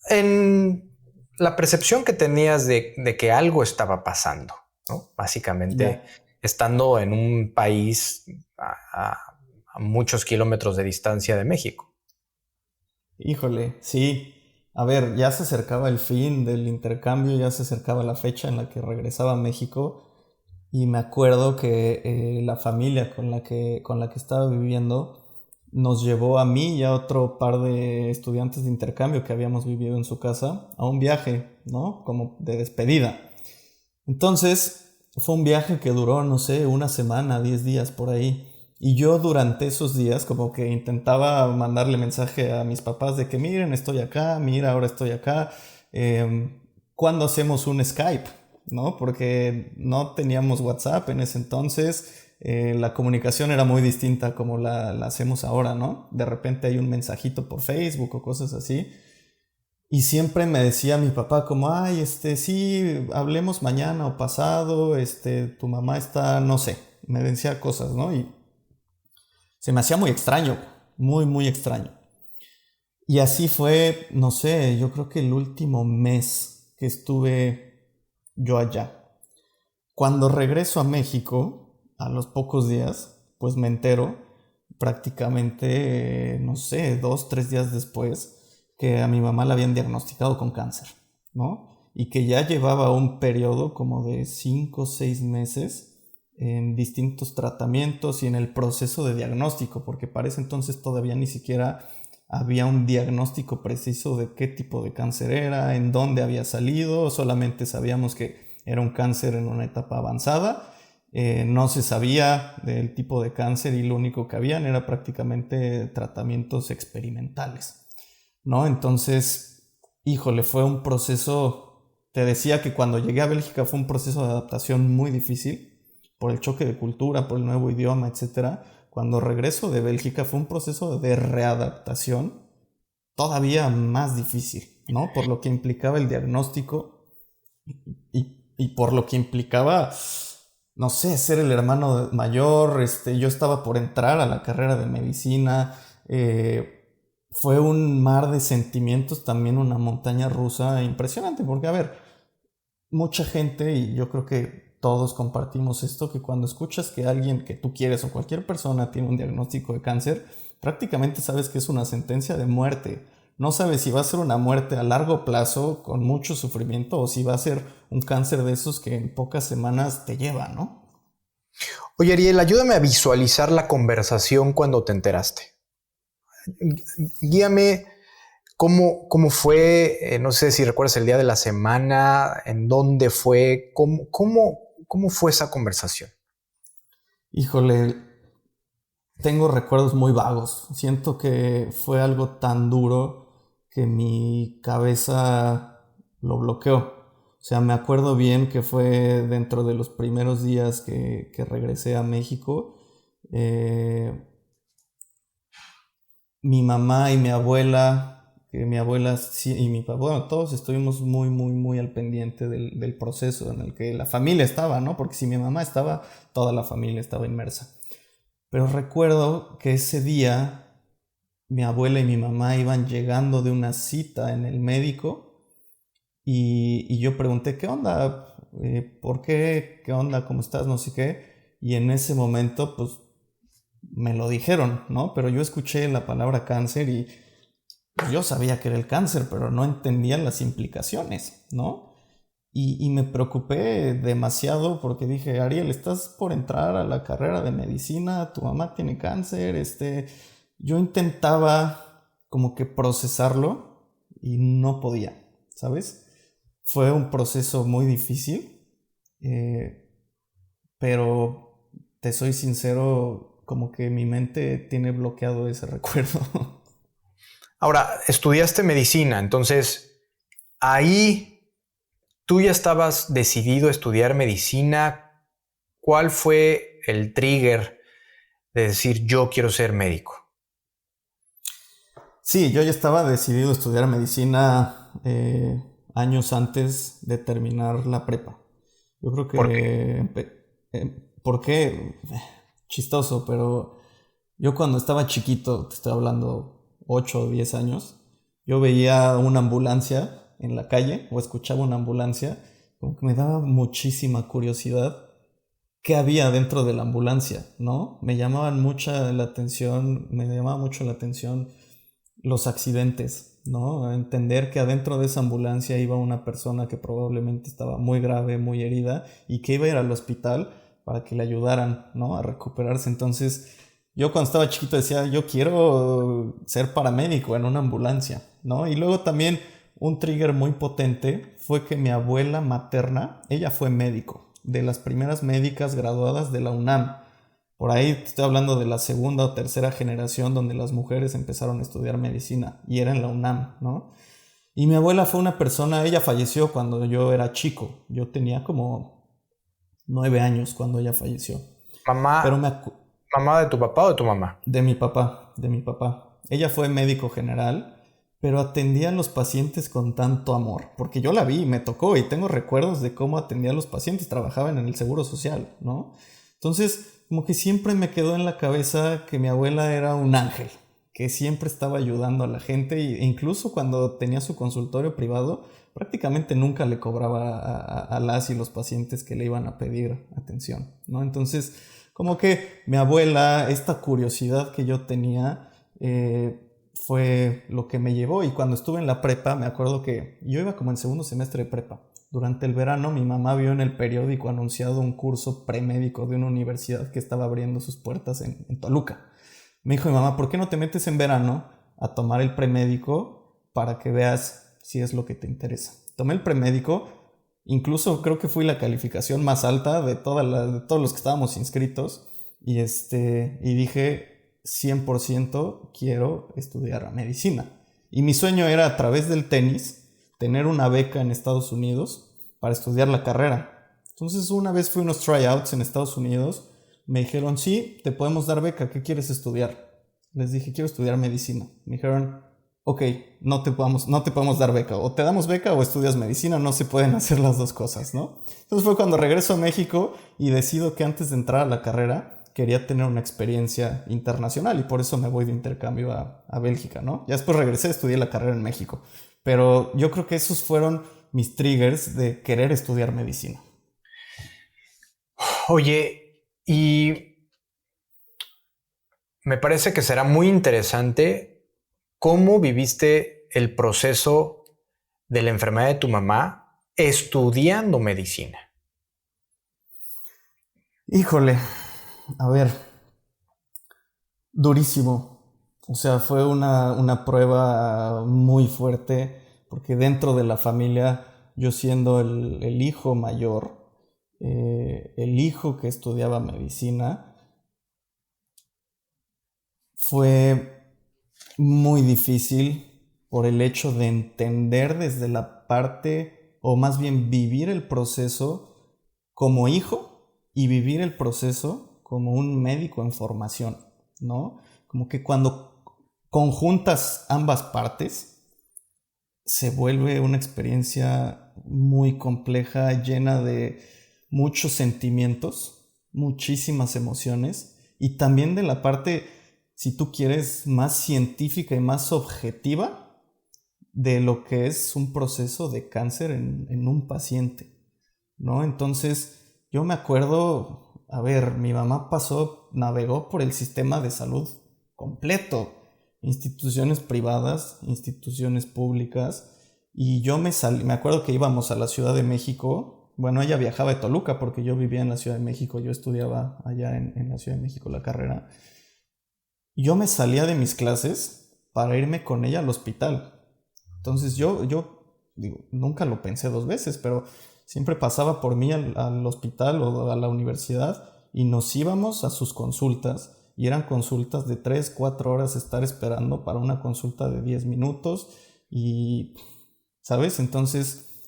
En la percepción que tenías de que algo estaba pasando, ¿no? Básicamente, Ya. estando en un país a muchos kilómetros de distancia de México. Híjole, sí. A ver, ya se acercaba el fin del intercambio, ya se acercaba la fecha en la que regresaba a México y me acuerdo que la familia con la que estaba viviendo nos llevó a mí y a otro par de estudiantes de intercambio que habíamos vivido en su casa a un viaje, ¿no? Como de despedida. Entonces, fue un viaje que duró, no sé, una semana, 10 días por ahí. Y yo durante esos días como que intentaba mandarle mensaje a mis papás de que miren, estoy acá, mira, ahora estoy acá. ¿Cuándo hacemos un Skype? ¿No? Porque no teníamos WhatsApp en ese entonces. La comunicación era muy distinta como la hacemos ahora, ¿no? De repente hay un mensajito por Facebook o cosas así. Y siempre me decía mi papá como, ay, sí, hablemos mañana o pasado, tu mamá está, no sé, me decía cosas, ¿no? Y se me hacía muy extraño, muy, muy extraño. Y así fue, no sé, yo creo que el último mes que estuve yo allá. Cuando regreso a México, a los pocos días, pues me entero prácticamente, no sé, 2, 3 días después, que a mi mamá la habían diagnosticado con cáncer, ¿no? Y que ya llevaba un periodo como de 5 o 6 meses en distintos tratamientos y en el proceso de diagnóstico, porque para ese entonces todavía ni siquiera había un diagnóstico preciso de qué tipo de cáncer era, en dónde había salido, solamente sabíamos que era un cáncer en una etapa avanzada. No se sabía del tipo de cáncer y lo único que habían era prácticamente tratamientos experimentales, ¿no? Entonces, híjole, fue un proceso, te decía que cuando llegué a Bélgica fue un proceso de adaptación muy difícil por el choque de cultura, por el nuevo idioma, etcétera. Cuando regreso de Bélgica fue un proceso de readaptación todavía más difícil, ¿no? Por lo que implicaba el diagnóstico y por lo que implicaba, no sé, ser el hermano mayor. Yo estaba por entrar a la carrera de medicina. Fue un mar de sentimientos, también una montaña rusa impresionante, porque a ver, mucha gente, y yo creo que todos compartimos esto, que cuando escuchas que alguien que tú quieres o cualquier persona tiene un diagnóstico de cáncer, prácticamente sabes que es una sentencia de muerte. No sabes si va a ser una muerte a largo plazo con mucho sufrimiento o si va a ser un cáncer de esos que en pocas semanas te lleva, ¿no? Oye, Ariel, ayúdame a visualizar la conversación cuando te enteraste. Guíame cómo fue, no sé si recuerdas el día de la semana, en dónde fue, cómo fue esa conversación. Híjole, tengo recuerdos muy vagos. Siento que fue algo tan duro que mi cabeza lo bloqueó. O sea, me acuerdo bien que fue dentro de los primeros días que regresé a México. mi mamá y mi abuela, que mi abuela y mi papá, bueno, todos estuvimos muy, muy, muy al pendiente del proceso en el que la familia estaba, ¿no? Porque si mi mamá estaba, toda la familia estaba inmersa. Pero recuerdo que ese día mi abuela y mi mamá iban llegando de una cita en el médico y yo pregunté, ¿qué onda? ¿Por qué? ¿Qué onda? ¿Cómo estás? No sé qué. Y en ese momento, pues, me lo dijeron, ¿no? Pero yo escuché la palabra cáncer y pues, yo sabía que era el cáncer, pero no entendía las implicaciones, ¿no? Y me preocupé demasiado porque dije, Ariel, estás por entrar a la carrera de medicina, tu mamá tiene cáncer, yo intentaba como que procesarlo y no podía, ¿sabes? Fue un proceso muy difícil, eh, pero te soy sincero, como que mi mente tiene bloqueado ese recuerdo. Ahora, estudiaste medicina, entonces ahí tú ya estabas decidido a estudiar medicina. ¿Cuál fue el trigger de decir yo quiero ser médico? Sí, yo ya estaba decidido a estudiar medicina años antes de terminar la prepa. Yo creo ¿Por qué? que... ¿Por qué? Chistoso, pero yo cuando estaba chiquito, te estoy hablando 8 o 10 años, yo veía una ambulancia en la calle o escuchaba una ambulancia, como que me daba muchísima curiosidad qué había dentro de la ambulancia, ¿no? Me llamaba mucho la atención los accidentes, ¿no? Entender que adentro de esa ambulancia iba una persona que probablemente estaba muy grave, muy herida y que iba a ir al hospital para que le ayudaran, ¿no? A recuperarse. Entonces, yo cuando estaba chiquito decía, yo quiero ser paramédico en una ambulancia, ¿no? Y luego también un trigger muy potente fue que mi abuela materna, ella fue médico, de las primeras médicas graduadas de la UNAM. Por ahí te estoy hablando de la segunda o tercera generación donde las mujeres empezaron a estudiar medicina y era en la UNAM, ¿no? Y mi abuela fue una persona, ella falleció cuando yo era chico, yo tenía como 9 años cuando ella falleció, pero Mamá, mamá de tu papá o de tu mamá. de mi papá. Ella fue médico general, pero atendía a los pacientes con tanto amor, porque yo la vi, me tocó y tengo recuerdos de cómo atendía a los pacientes, trabajaban en el Seguro Social, ¿no? Entonces, como que siempre me quedó en la cabeza que mi abuela era un ángel, que siempre estaba ayudando a la gente e incluso cuando tenía su consultorio privado, prácticamente nunca le cobraba a las y los pacientes que le iban a pedir atención, ¿no? Entonces, como que mi abuela, esta curiosidad que yo tenía, fue lo que me llevó. Y cuando estuve en la prepa, me acuerdo que yo iba como en segundo semestre de prepa. Durante el verano mi mamá vio en el periódico anunciado un curso premédico de una universidad que estaba abriendo sus puertas en Toluca. Me dijo mi mamá, ¿por qué no te metes en verano a tomar el premédico para que veas si es lo que te interesa? Tomé el premédico, incluso creo que fui la calificación más alta de todos los que estábamos inscritos y dije 100% quiero estudiar medicina. Y mi sueño era a través del tenis tener una beca en Estados Unidos para estudiar la carrera. Entonces una vez fui a unos tryouts en Estados Unidos, me dijeron, sí, te podemos dar beca, ¿qué quieres estudiar? Les dije, quiero estudiar medicina. Me dijeron, ok, no te podemos dar beca, o te damos beca o estudias medicina, no se pueden hacer las dos cosas, ¿no? Entonces fue cuando regreso a México y decido que antes de entrar a la carrera quería tener una experiencia internacional y por eso me voy de intercambio a Bélgica, ¿no? Ya después regresé, estudié la carrera en México, pero yo creo que esos fueron mis triggers de querer estudiar medicina. Oye, y me parece que será muy interesante cómo viviste el proceso de la enfermedad de tu mamá estudiando medicina. Híjole, a ver, durísimo. O sea, fue una prueba muy fuerte porque dentro de la familia, yo siendo el hijo mayor, el hijo que estudiaba medicina, fue muy difícil por el hecho de entender desde la parte, o más bien vivir el proceso como hijo y vivir el proceso como un médico en formación, ¿no? Como que cuando conjuntas ambas partes, se vuelve una experiencia muy compleja, llena de muchos sentimientos, muchísimas emociones, y también de la parte, si tú quieres, más científica y más objetiva de lo que es un proceso de cáncer en un paciente, ¿no? Entonces, yo me acuerdo, a ver, mi mamá navegó por el sistema de salud completo, instituciones privadas, instituciones públicas, y yo me acuerdo que íbamos a la Ciudad de México. Bueno, ella viajaba de Toluca porque yo vivía en la Ciudad de México, yo estudiaba allá en la Ciudad de México la carrera. Yo me salía de mis clases para irme con ella al hospital. Entonces yo digo, nunca lo pensé dos veces, pero siempre pasaba por mí al hospital o a la universidad y nos íbamos a sus consultas, y eran consultas de 3, 4 horas estar esperando para una consulta de 10 minutos y, ¿sabes? Entonces,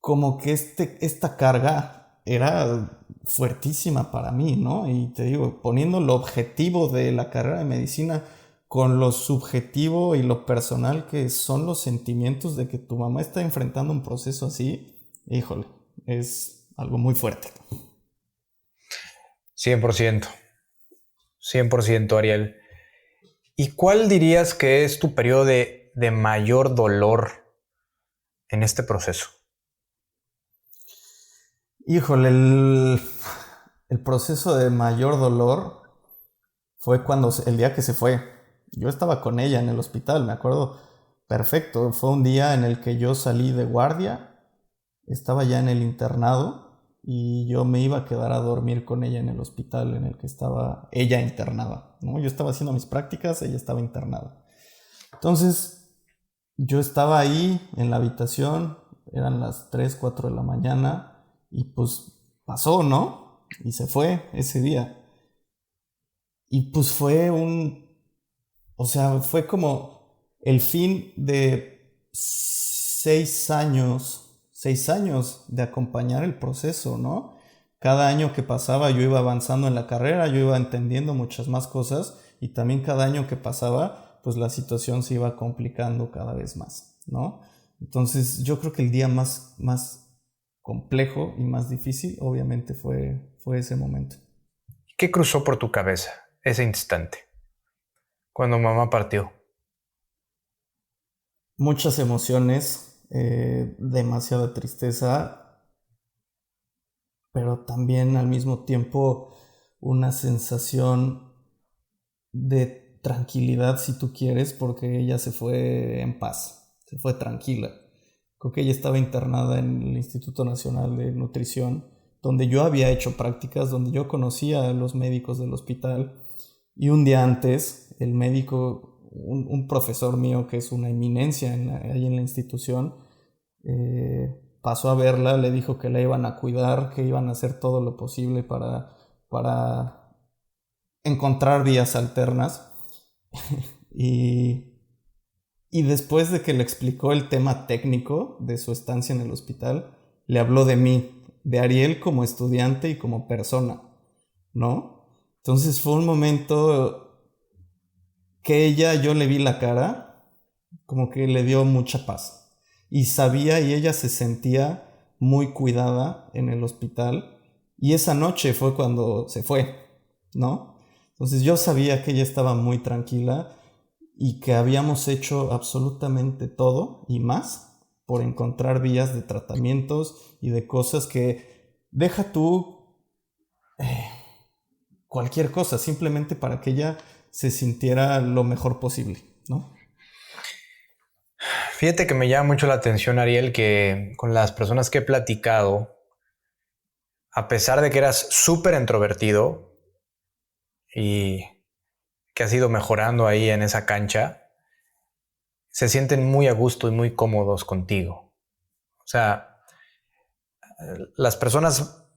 como que esta carga era fuertísima para mí, ¿no? Y te digo, poniendo lo objetivo de la carrera de medicina con lo subjetivo y lo personal que son los sentimientos de que tu mamá está enfrentando un proceso así, híjole, es algo muy fuerte. 100%, 100%, Ariel. ¿Y cuál dirías que es tu periodo de mayor dolor en este proceso? Híjole, el proceso de mayor dolor fue el día que se fue. Yo estaba con ella en el hospital, me acuerdo perfecto. Fue un día en el que yo salí de guardia, estaba ya en el internado y yo me iba a quedar a dormir con ella en el hospital en el que estaba ella internada, ¿no? Yo estaba haciendo mis prácticas, ella estaba internada. Entonces, yo estaba ahí en la habitación, eran las 3, 4 de la mañana y pues pasó, ¿no? Y se fue ese día. Y pues fue como el fin de 6 años de acompañar el proceso, ¿no? Cada año que pasaba yo iba avanzando en la carrera, yo iba entendiendo muchas más cosas, y también cada año que pasaba, pues la situación se iba complicando cada vez más, ¿no? Entonces yo creo que el día más complejo y más difícil obviamente fue ese momento. ¿Qué cruzó por tu cabeza ese instante, cuando mamá partió? Muchas emociones, demasiada tristeza, pero también al mismo tiempo una sensación de tranquilidad, si tú quieres, porque ella se fue en paz, se fue tranquila. Creo que ella estaba internada en el Instituto Nacional de Nutrición, donde yo había hecho prácticas, donde yo conocía a los médicos del hospital, y un día antes el médico, un profesor mío que es una eminencia ahí en la institución, pasó a verla, le dijo que la iban a cuidar, que iban a hacer todo lo posible para encontrar vías alternas. y, y después de que le explicó el tema técnico de su estancia en el hospital, le habló de mí, de Ariel como estudiante y como persona, ¿no? Entonces fue un momento que yo le vi la cara, como que le dio mucha paz. Y sabía, y ella se sentía muy cuidada en el hospital. Y esa noche fue cuando se fue, ¿no? Entonces yo sabía que ella estaba muy tranquila y que habíamos hecho absolutamente todo y más por encontrar vías de tratamientos y de cosas que deja tú cualquier cosa, simplemente para que ella se sintiera lo mejor posible, ¿no? Fíjate que me llama mucho la atención, Ariel, que con las personas que he platicado, a pesar de que eras súper introvertido y que has ido mejorando ahí en esa cancha, se sienten muy a gusto y muy cómodos contigo. O sea, las personas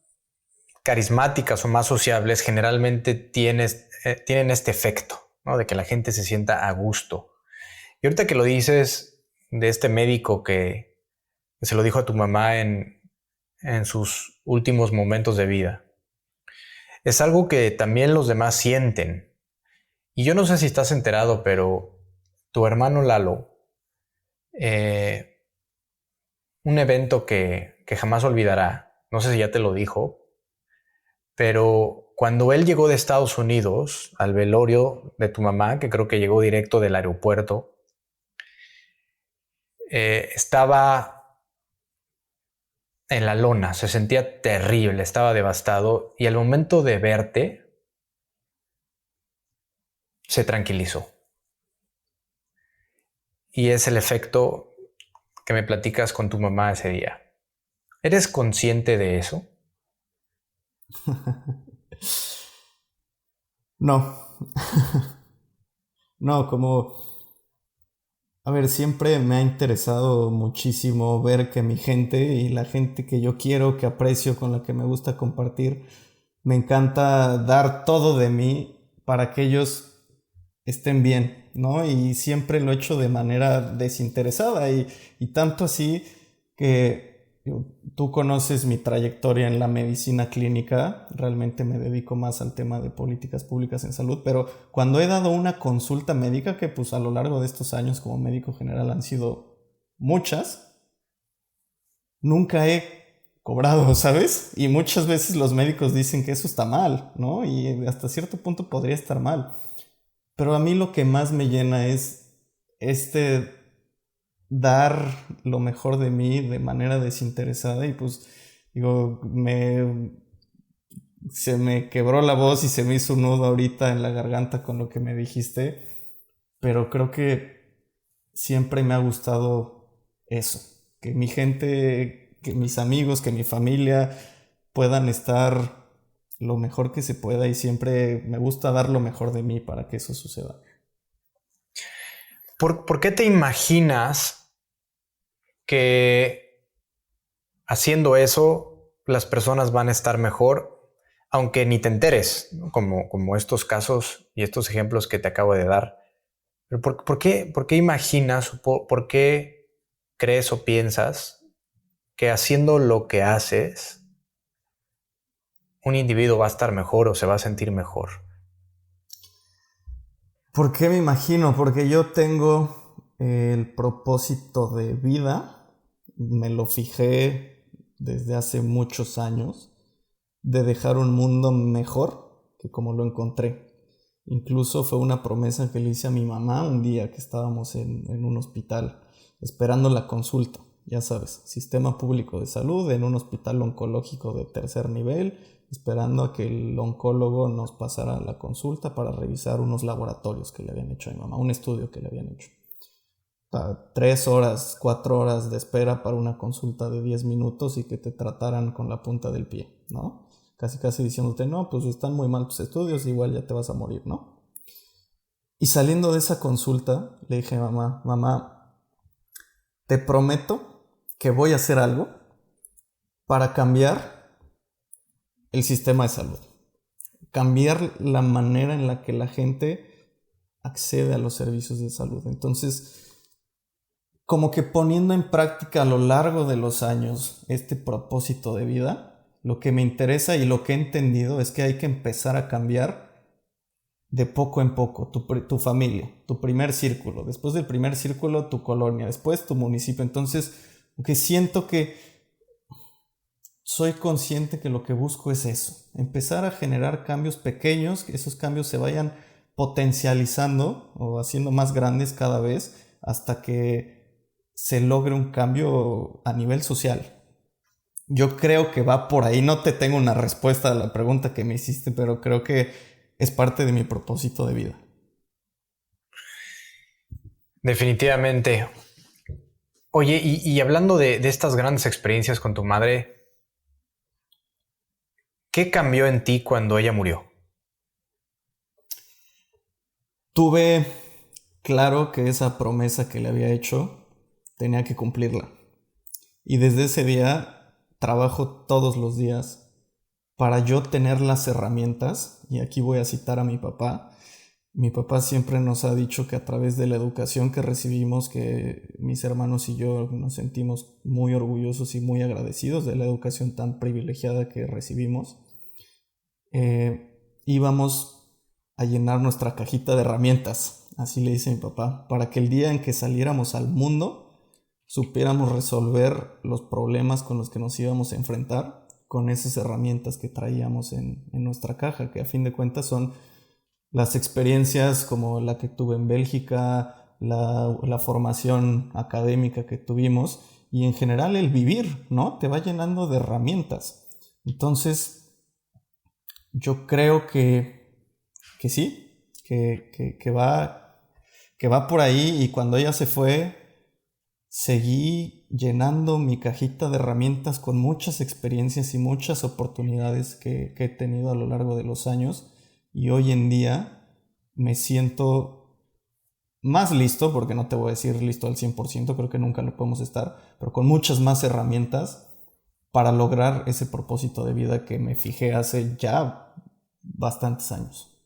carismáticas o más sociables generalmente tienen este efecto, ¿no? De que la gente se sienta a gusto. Y ahorita que lo dices de este médico que se lo dijo a tu mamá en sus últimos momentos de vida, es algo que también los demás sienten. Y yo no sé si estás enterado, pero tu hermano Lalo, eh, un evento que jamás olvidará, no sé si ya te lo dijo, pero cuando él llegó de Estados Unidos al velorio de tu mamá, que creo que llegó directo del aeropuerto, estaba en la lona, se sentía terrible, estaba devastado y al momento de verte se tranquilizó. Y es el efecto que me platicas con tu mamá ese día. ¿Eres consciente de eso? No, no, como, a ver, siempre me ha interesado muchísimo ver que mi gente y la gente que yo quiero, que aprecio, con la que me gusta compartir, me encanta dar todo de mí para que ellos estén bien, ¿no? Y siempre lo he hecho de manera desinteresada y tanto así que tú conoces mi trayectoria en la medicina clínica, realmente me dedico más al tema de políticas públicas en salud, pero cuando he dado una consulta médica, que pues a lo largo de estos años como médico general han sido muchas, nunca he cobrado, ¿sabes? Y muchas veces los médicos dicen que eso está mal, ¿no? Y hasta cierto punto podría estar mal. Pero a mí lo que más me llena es este dar lo mejor de mí de manera desinteresada y pues digo, se me quebró la voz y se me hizo un nudo ahorita en la garganta con lo que me dijiste, pero creo que siempre me ha gustado eso, que mi gente, que mis amigos, que mi familia puedan estar lo mejor que se pueda y siempre me gusta dar lo mejor de mí para que eso suceda. ¿Por qué te imaginas que haciendo eso las personas van a estar mejor, aunque ni te enteres, ¿no? Como estos casos y estos ejemplos que te acabo de dar? Pero por qué imaginas, por qué crees o piensas que haciendo lo que haces, un individuo va a estar mejor o se va a sentir mejor? ¿Por qué me imagino? Porque yo tengo el propósito de vida, me lo fijé desde hace muchos años, de dejar un mundo mejor que como lo encontré. Incluso fue una promesa que le hice a mi mamá un día que estábamos en un hospital esperando la consulta. Ya sabes, sistema público de salud en un hospital oncológico de tercer nivel, esperando a que el oncólogo nos pasara la consulta para revisar unos laboratorios que le habían hecho a mi mamá, un estudio que le habían hecho. 3 horas, 4 horas de espera para una consulta de 10 minutos y que te trataran con la punta del pie, ¿no? Casi casi diciéndote, no, pues están muy mal tus estudios, igual ya te vas a morir, ¿no? Y saliendo de esa consulta, le dije a mamá, mamá, te prometo que voy a hacer algo para cambiar el sistema de salud, cambiar la manera en la que la gente accede a los servicios de salud. Entonces, como que poniendo en práctica a lo largo de los años este propósito de vida, lo que me interesa y lo que he entendido es que hay que empezar a cambiar de poco en poco tu familia, tu primer círculo, después del primer círculo tu colonia, después tu municipio. Entonces, aunque siento que soy consciente que lo que busco es eso, empezar a generar cambios pequeños, que esos cambios se vayan potencializando o haciendo más grandes cada vez hasta que se logre un cambio a nivel social. Yo creo que va por ahí. No te tengo una respuesta a la pregunta que me hiciste, pero creo que es parte de mi propósito de vida. Definitivamente. Oye, y hablando de estas grandes experiencias con tu madre, ¿qué cambió en ti cuando ella murió? Tuve claro que esa promesa que le había hecho tenía que cumplirla. Y desde ese día trabajo todos los días para yo tener las herramientas, y aquí voy a citar a mi papá. Mi papá siempre nos ha dicho que a través de la educación que recibimos, que mis hermanos y yo nos sentimos muy orgullosos y muy agradecidos de la educación tan privilegiada que recibimos, íbamos a llenar nuestra cajita de herramientas así le dice mi papá, para que el día en que saliéramos al mundo supiéramos resolver los problemas con los que nos íbamos a enfrentar con esas herramientas que traíamos en nuestra caja, que a fin de cuentas son las experiencias como la que tuve en Bélgica, la formación académica que tuvimos y en general el vivir, ¿no? Te va llenando de herramientas. Entonces, yo creo que sí, que va por ahí, y cuando ella se fue, seguí llenando mi cajita de herramientas con muchas experiencias y muchas oportunidades que he tenido a lo largo de los años, y hoy en día me siento más listo, porque no te voy a decir listo al 100%, creo que nunca lo podemos estar, pero con muchas más herramientas para lograr ese propósito de vida que me fijé hace ya bastantes años.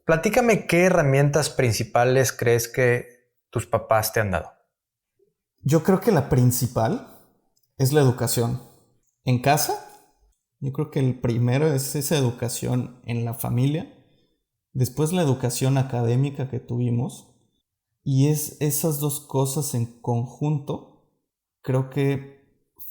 Platícame qué herramientas principales crees que tus papás te han dado. Yo creo que la principal es la educación. En casa, yo creo que el primero es esa educación en la familia, después la educación académica que tuvimos, y es esas dos cosas en conjunto, creo que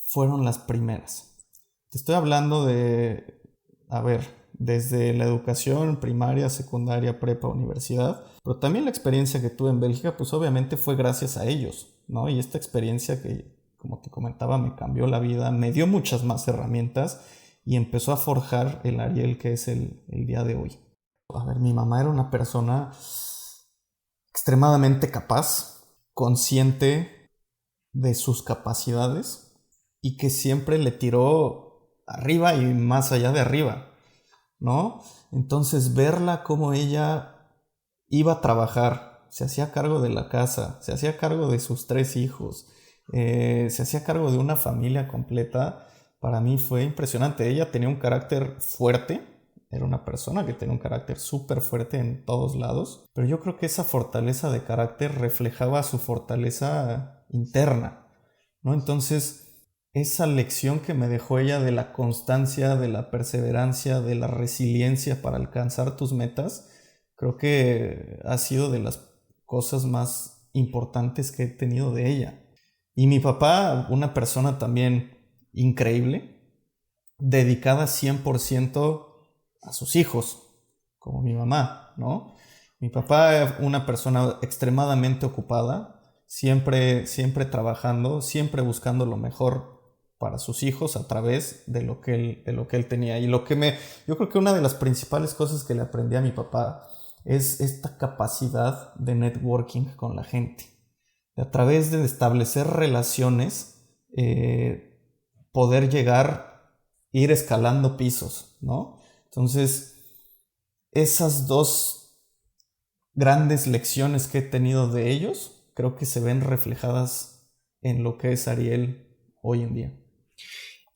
fueron las primeras. Te estoy hablando de, a ver, desde la educación primaria, secundaria, prepa, universidad, pero también la experiencia que tuve en Bélgica, pues obviamente fue gracias a ellos, ¿no? Y esta experiencia que, como te comentaba, me cambió la vida, me dio muchas más herramientas y empezó a forjar el Ariel que es el día de hoy. A ver, mi mamá era una persona extremadamente capaz, consciente de sus capacidades y que siempre le tiró arriba y más allá de arriba, ¿no? Entonces verla como ella iba a trabajar, se hacía cargo de la casa, se hacía cargo de sus 3 hijos, se hacía cargo de una familia completa, para mí fue impresionante. Ella tenía un carácter fuerte, era una persona que tenía un carácter súper fuerte en todos lados, pero yo creo que esa fortaleza de carácter reflejaba su fortaleza interna, ¿no? Entonces, esa lección que me dejó ella de la constancia, de la perseverancia, de la resiliencia para alcanzar tus metas, creo que ha sido de las cosas más importantes que he tenido de ella. Y mi papá, una persona también increíble, dedicada 100% a sus hijos, como mi mamá, ¿no? Mi papá, una persona extremadamente ocupada, siempre trabajando, siempre buscando lo mejor para sus hijos a través de lo que él tenía. Y yo creo que una de las principales cosas que le aprendí a mi papá es esta capacidad de networking con la gente. A través de establecer relaciones, poder ir escalando pisos, ¿no? Entonces, esas dos grandes lecciones que he tenido de ellos, creo que se ven reflejadas en lo que es Ariel hoy en día.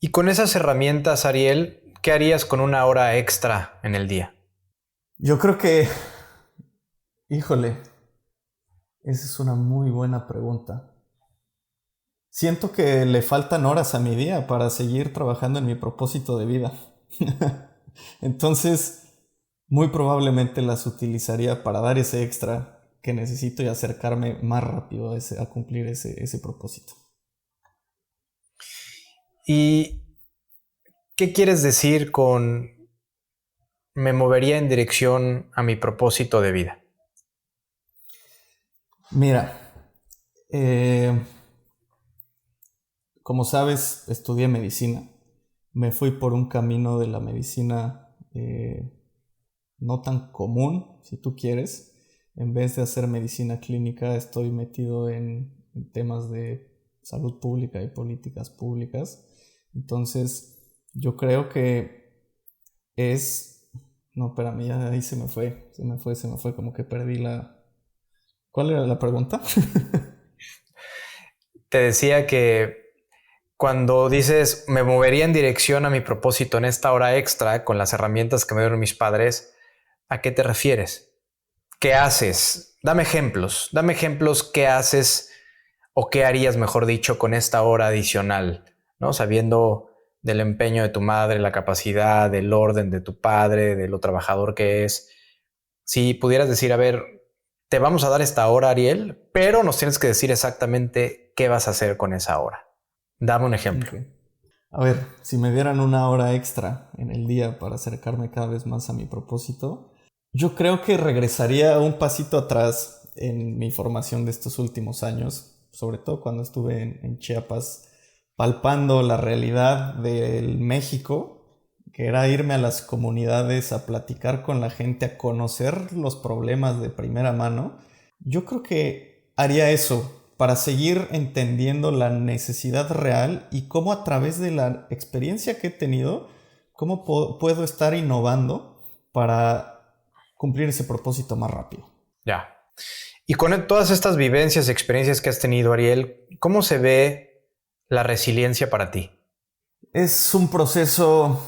Y con esas herramientas, Ariel, ¿qué harías con una hora extra en el día? Yo creo que, híjole, esa es una muy buena pregunta. Siento que le faltan horas a mi día para seguir trabajando en mi propósito de vida. Entonces, muy probablemente las utilizaría para dar ese extra que necesito y acercarme más rápido a cumplir ese propósito. ¿Y qué quieres decir con me movería en dirección a mi propósito de vida? Mira, como sabes, estudié medicina. Me fui por un camino de la medicina no tan común, si tú quieres. En vez de hacer medicina clínica, estoy metido en temas de salud pública y políticas públicas. Entonces, yo creo que es... No, espérame, ya ahí se me fue, como que perdí la... ¿Cuál era la pregunta? Te decía que cuando dices me movería en dirección a mi propósito en esta hora extra con las herramientas que me dieron mis padres, ¿a qué te refieres? ¿Qué haces? Dame ejemplos qué haces o qué harías, mejor dicho, con esta hora adicional, ¿no? Sabiendo del empeño de tu madre, la capacidad, del orden de tu padre, de lo trabajador que es. Si pudieras decir, a ver, te vamos a dar esta hora, Ariel, pero nos tienes que decir exactamente qué vas a hacer con esa hora. Dame un ejemplo. Okay. A ver, si me dieran una hora extra en el día para acercarme cada vez más a mi propósito, yo creo que regresaría un pasito atrás en mi formación de estos últimos años, sobre todo cuando estuve en Chiapas, palpando la realidad del México, que era irme a las comunidades a platicar con la gente, a conocer los problemas de primera mano. Yo creo que haría eso para seguir entendiendo la necesidad real y cómo a través de la experiencia que he tenido, cómo puedo estar innovando para cumplir ese propósito más rápido. Ya. Y con todas estas vivencias, experiencias que has tenido, Ariel, ¿cómo se ve la resiliencia para ti? Es un proceso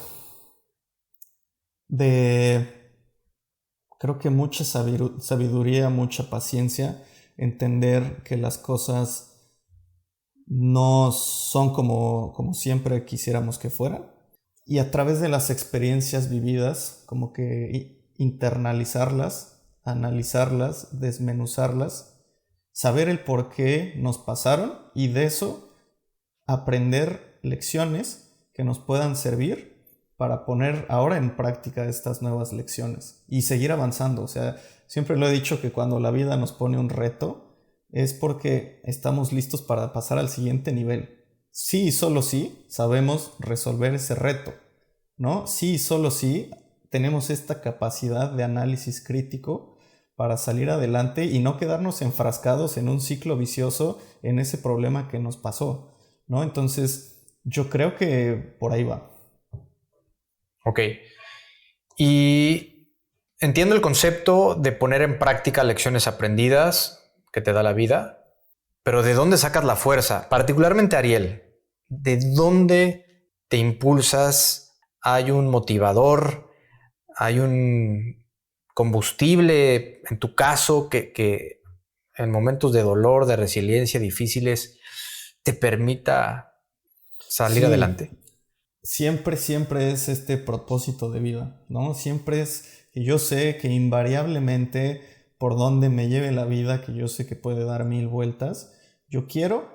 de, creo que mucha sabiduría, mucha paciencia, entender que las cosas no son como siempre quisiéramos que fueran. Y a través de las experiencias vividas, como que internalizarlas, analizarlas, desmenuzarlas, saber el por qué nos pasaron y de eso aprender lecciones que nos puedan servir para poner ahora en práctica estas nuevas lecciones y seguir avanzando. O sea, siempre lo he dicho que cuando la vida nos pone un reto es porque estamos listos para pasar al siguiente nivel. Sí y solo sí sabemos resolver ese reto, ¿no? Sí y solo sí tenemos esta capacidad de análisis crítico para salir adelante y no quedarnos enfrascados en un ciclo vicioso en ese problema que nos pasó, ¿no? Entonces, yo creo que por ahí va. Ok. Y entiendo el concepto de poner en práctica lecciones aprendidas que te da la vida, pero ¿de dónde sacas la fuerza? Particularmente, Ariel, ¿de dónde te impulsas? ¿Hay un motivador? ¿Hay un combustible, en tu caso, que en momentos de dolor, de resiliencia difíciles, te permita salir Sí, adelante? siempre es este propósito de vida, ¿no? Siempre es que yo sé que invariablemente por donde me lleve la vida, que yo sé que puede dar 1000 vueltas, yo quiero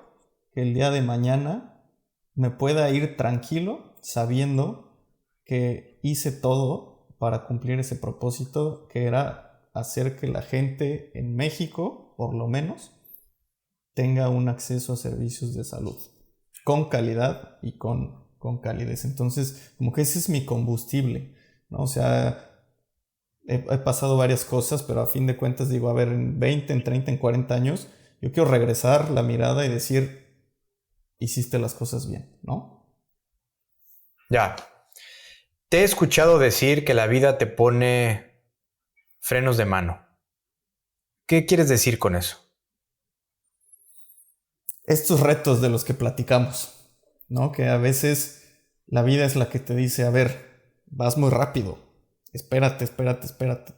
que el día de mañana me pueda ir tranquilo sabiendo que hice todo para cumplir ese propósito, que era hacer que la gente en México, por lo menos, tenga un acceso a servicios de salud con calidad y con calidez. Entonces, como que ese es mi combustible, ¿no? O sea, he pasado varias cosas, pero a fin de cuentas digo, a ver, en 20, en 30, en 40 años, yo quiero regresar la mirada y decir, hiciste las cosas bien, ¿no? Ya. Te he escuchado decir que la vida te pone frenos de mano. ¿Qué quieres decir con eso? Estos retos de los que platicamos, ¿no? Que a veces la vida es la que te dice, a ver, vas muy rápido, espérate,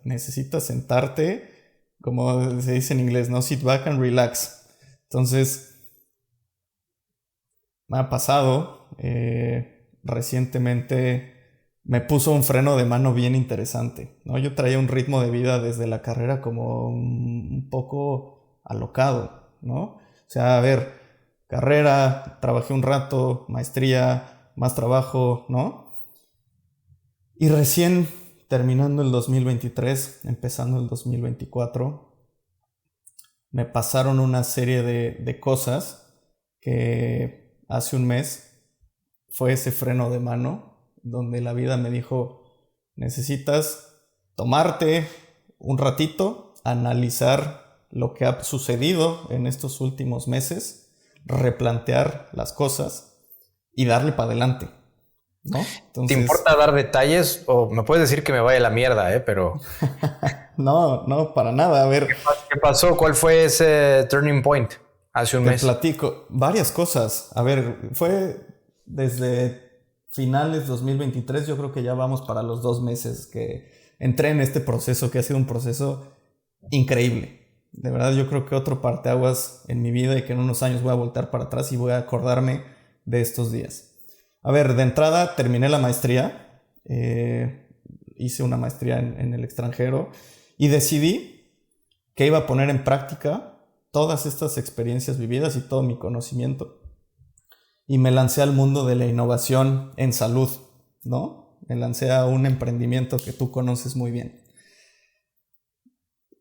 necesitas sentarte, como se dice en inglés, ¿no? Sit back and relax. Entonces, me ha pasado, recientemente me puso un freno de mano bien interesante, ¿no? Yo traía un ritmo de vida desde la carrera como un poco alocado, ¿no? O sea, a ver, carrera, trabajé un rato, maestría, más trabajo, ¿no? Y recién terminando el 2023, empezando el 2024, me pasaron una serie de cosas que hace un mes fue ese freno de mano donde la vida me dijo, necesitas tomarte un ratito, analizar lo que ha sucedido en estos últimos meses, replantear las cosas y darle para adelante, ¿no? ¿Te Entonces, importa dar detalles o me puedes decir que me vaya a la mierda, pero no, para nada. A ver, ¿qué pasó? ¿Cuál fue ese turning point hace un te mes? platico varias cosas. A ver, fue desde finales 2023, yo creo que ya vamos para los 2 meses que entré en este proceso, que ha sido un proceso increíble. De verdad, yo creo que otro parteaguas en mi vida y que en unos años voy a voltar para atrás y voy a acordarme de estos días. A ver, de entrada terminé la maestría, hice una maestría en el extranjero y decidí que iba a poner en práctica todas estas experiencias vividas y todo mi conocimiento. Y me lancé al mundo de la innovación en salud, ¿no? Me lancé a un emprendimiento que tú conoces muy bien.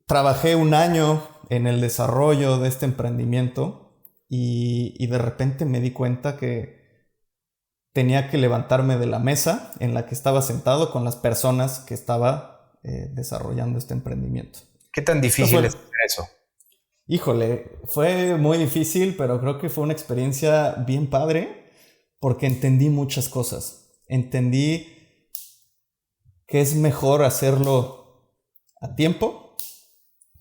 Trabajé un año en el desarrollo de este emprendimiento y de repente me di cuenta que tenía que levantarme de la mesa en la que estaba sentado con las personas que estaba desarrollando este emprendimiento. ¿Qué tan difícil es hacer eso? Híjole, fue muy difícil, pero creo que fue una experiencia bien padre porque entendí muchas cosas. Entendí que es mejor hacerlo a tiempo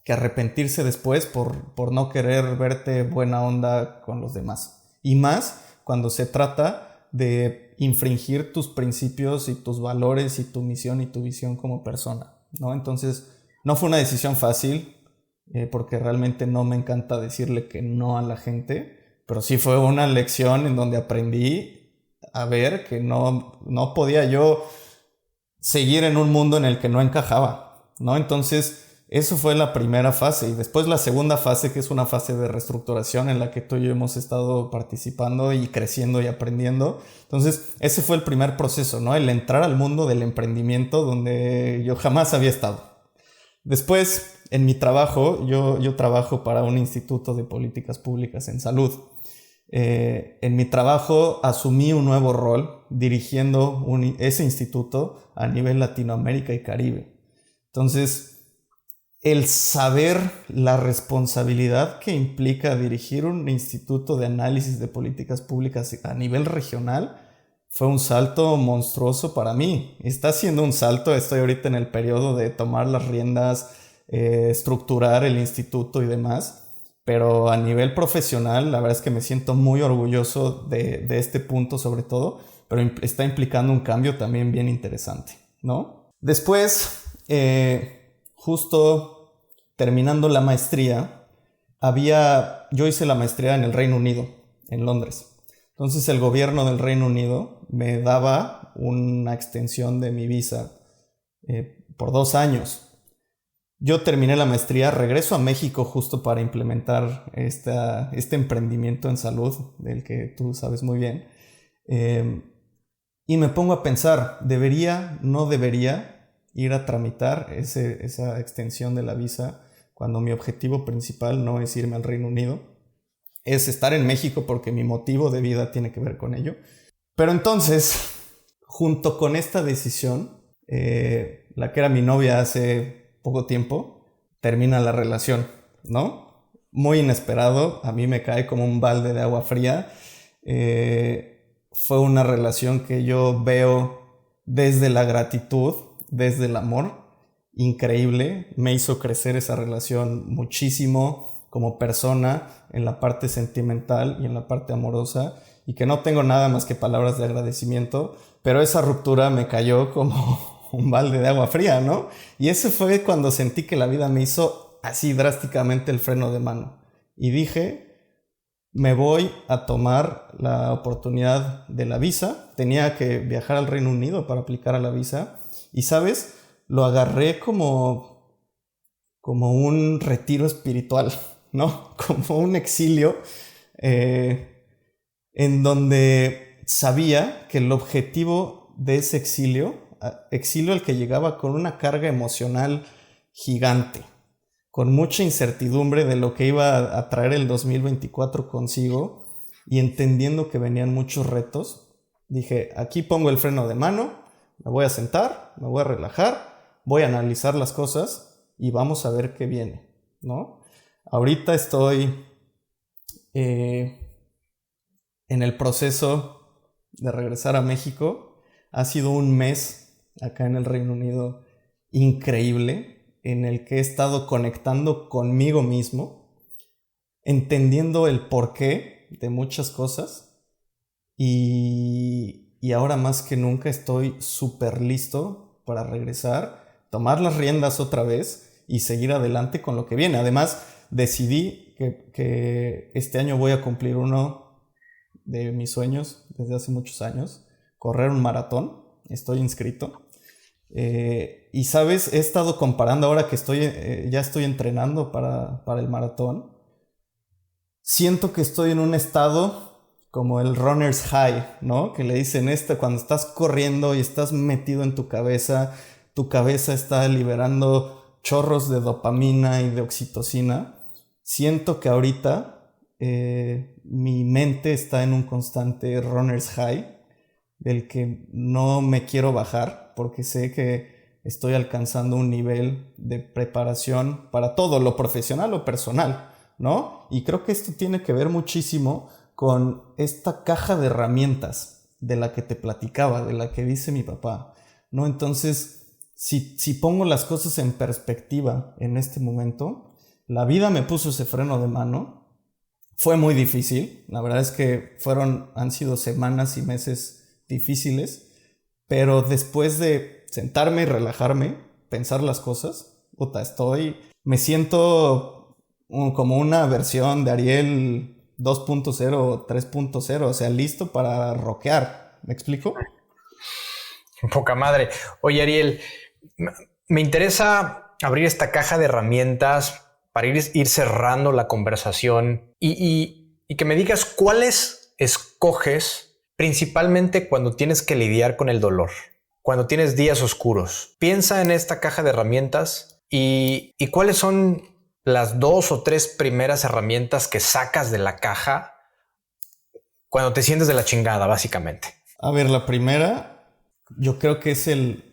que arrepentirse después por no querer verte buena onda con los demás. Y más cuando se trata de infringir tus principios y tus valores y tu misión y tu visión como persona, ¿no? Entonces, no fue una decisión fácil. Porque realmente no me encanta decirle que no a la gente, pero sí fue una lección en donde aprendí a ver que no podía yo seguir en un mundo en el que no encajaba, ¿no? Entonces, eso fue la primera fase. Y después la segunda fase, que es una fase de reestructuración en la que tú y yo hemos estado participando y creciendo y aprendiendo. Entonces, ese fue el primer proceso, ¿no? El entrar al mundo del emprendimiento donde yo jamás había estado. Después, en mi trabajo, yo trabajo para un instituto de políticas públicas en salud. En mi trabajo asumí un nuevo rol dirigiendo ese instituto a nivel Latinoamérica y Caribe. Entonces, el saber la responsabilidad que implica dirigir un instituto de análisis de políticas públicas a nivel regional fue un salto monstruoso para mí. Está siendo un salto, estoy ahorita en el periodo de tomar las riendas, estructurar el instituto y demás, pero a nivel profesional la verdad es que me siento muy orgulloso de este punto sobre todo, pero está implicando un cambio también bien interesante, ¿no? Después, justo terminando la maestría, yo hice la maestría en el Reino Unido, en Londres. Entonces el gobierno del Reino Unido me daba una extensión de mi visa por 2 años. Yo terminé la maestría, regreso a México justo para implementar este emprendimiento en salud, del que tú sabes muy bien. Y me pongo a pensar, no debería ir a tramitar esa extensión de la visa cuando mi objetivo principal no es irme al Reino Unido? Es estar en México porque mi motivo de vida tiene que ver con ello. Pero entonces, junto con esta decisión, la que era mi novia hace poco tiempo, termina la relación, ¿no? Muy inesperado, a mí me cae como un balde de agua fría. Fue una relación que yo veo desde la gratitud, desde el amor, increíble. Me hizo crecer esa relación muchísimo como persona, en la parte sentimental y en la parte amorosa, y que no tengo nada más que palabras de agradecimiento, pero esa ruptura me cayó como un balde de agua fría, ¿no? Y ese fue cuando sentí que la vida me hizo así drásticamente el freno de mano. Y dije, me voy a tomar la oportunidad de la visa. Tenía que viajar al Reino Unido para aplicar a la visa. Y, ¿sabes? Lo agarré como un retiro espiritual, ¿no? Como un exilio en donde sabía que el objetivo de ese exilio al que llegaba con una carga emocional gigante, con mucha incertidumbre de lo que iba a traer el 2024 consigo y entendiendo que venían muchos retos, dije, aquí pongo el freno de mano, me voy a sentar, me voy a relajar, voy a analizar las cosas y vamos a ver qué viene, ¿no? Ahorita estoy en el proceso de regresar a México. Ha sido un mes acá en el Reino Unido increíble, en el que he estado conectando conmigo mismo, entendiendo el porqué de muchas cosas y ahora más que nunca estoy súper listo para regresar, tomar las riendas otra vez y seguir adelante con lo que viene. Además, decidí que este año voy a cumplir uno de mis sueños desde hace muchos años, correr un maratón. Estoy inscrito. Y sabes, he estado comparando ahora que ya estoy entrenando para el maratón. Siento que estoy en un estado como el runner's high, ¿no? Que le dicen cuando estás corriendo y estás metido en tu cabeza está liberando chorros de dopamina y de oxitocina. Siento que ahorita mi mente está en un constante runner's high del que no me quiero bajar porque sé que estoy alcanzando un nivel de preparación para todo, lo profesional o personal, ¿no? Y creo que esto tiene que ver muchísimo con esta caja de herramientas de la que te platicaba, de la que dice mi papá, ¿no? Entonces, si pongo las cosas en perspectiva en este momento, la vida me puso ese freno de mano. Fue muy difícil, la verdad es que han sido semanas y meses difíciles, pero después de sentarme y relajarme, pensar las cosas, me siento como una versión de Ariel 2.0 o 3.0, o sea, listo para rockear. ¿Me explico? Poca madre. Oye, Ariel, me interesa abrir esta caja de herramientas para ir cerrando la conversación y que me digas cuáles escoges principalmente cuando tienes que lidiar con el dolor, cuando tienes días oscuros. Piensa en esta caja de herramientas y cuáles son las 2 o 3 primeras herramientas que sacas de la caja cuando te sientes de la chingada, básicamente. A ver, la primera, yo creo que es el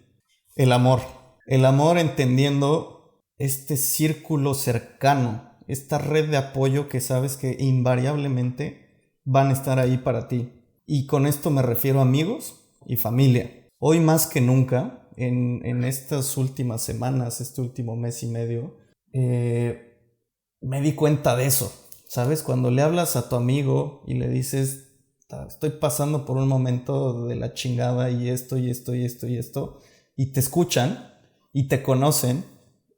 amor. El amor entendiendo este círculo cercano, esta red de apoyo que sabes que invariablemente van a estar ahí para ti. Y con esto me refiero a amigos y familia. Hoy más que nunca, en estas últimas semanas, este último mes y medio, me di cuenta de eso. ¿Sabes? Cuando le hablas a tu amigo y le dices, estoy pasando por un momento de la chingada y esto, y esto, y esto, y esto, y te escuchan, y te conocen,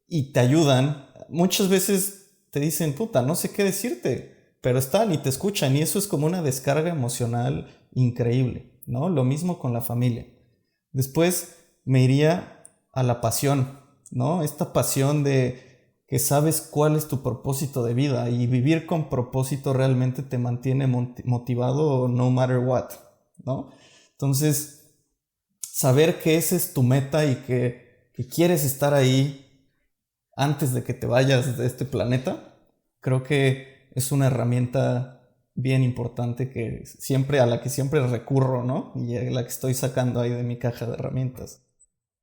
y te ayudan. Muchas veces te dicen, puta, no sé qué decirte, pero están y te escuchan, y eso es como una descarga emocional increíble, ¿no? Lo mismo con la familia. Después me iría a la pasión, ¿no? Esta pasión de que sabes cuál es tu propósito de vida, y vivir con propósito realmente te mantiene motivado no matter what, ¿no? Entonces, saber que esa es tu meta y que quieres estar ahí antes de que te vayas de este planeta, creo que es una herramienta bien importante a la que siempre recurro, ¿no? Y a la que estoy sacando ahí de mi caja de herramientas.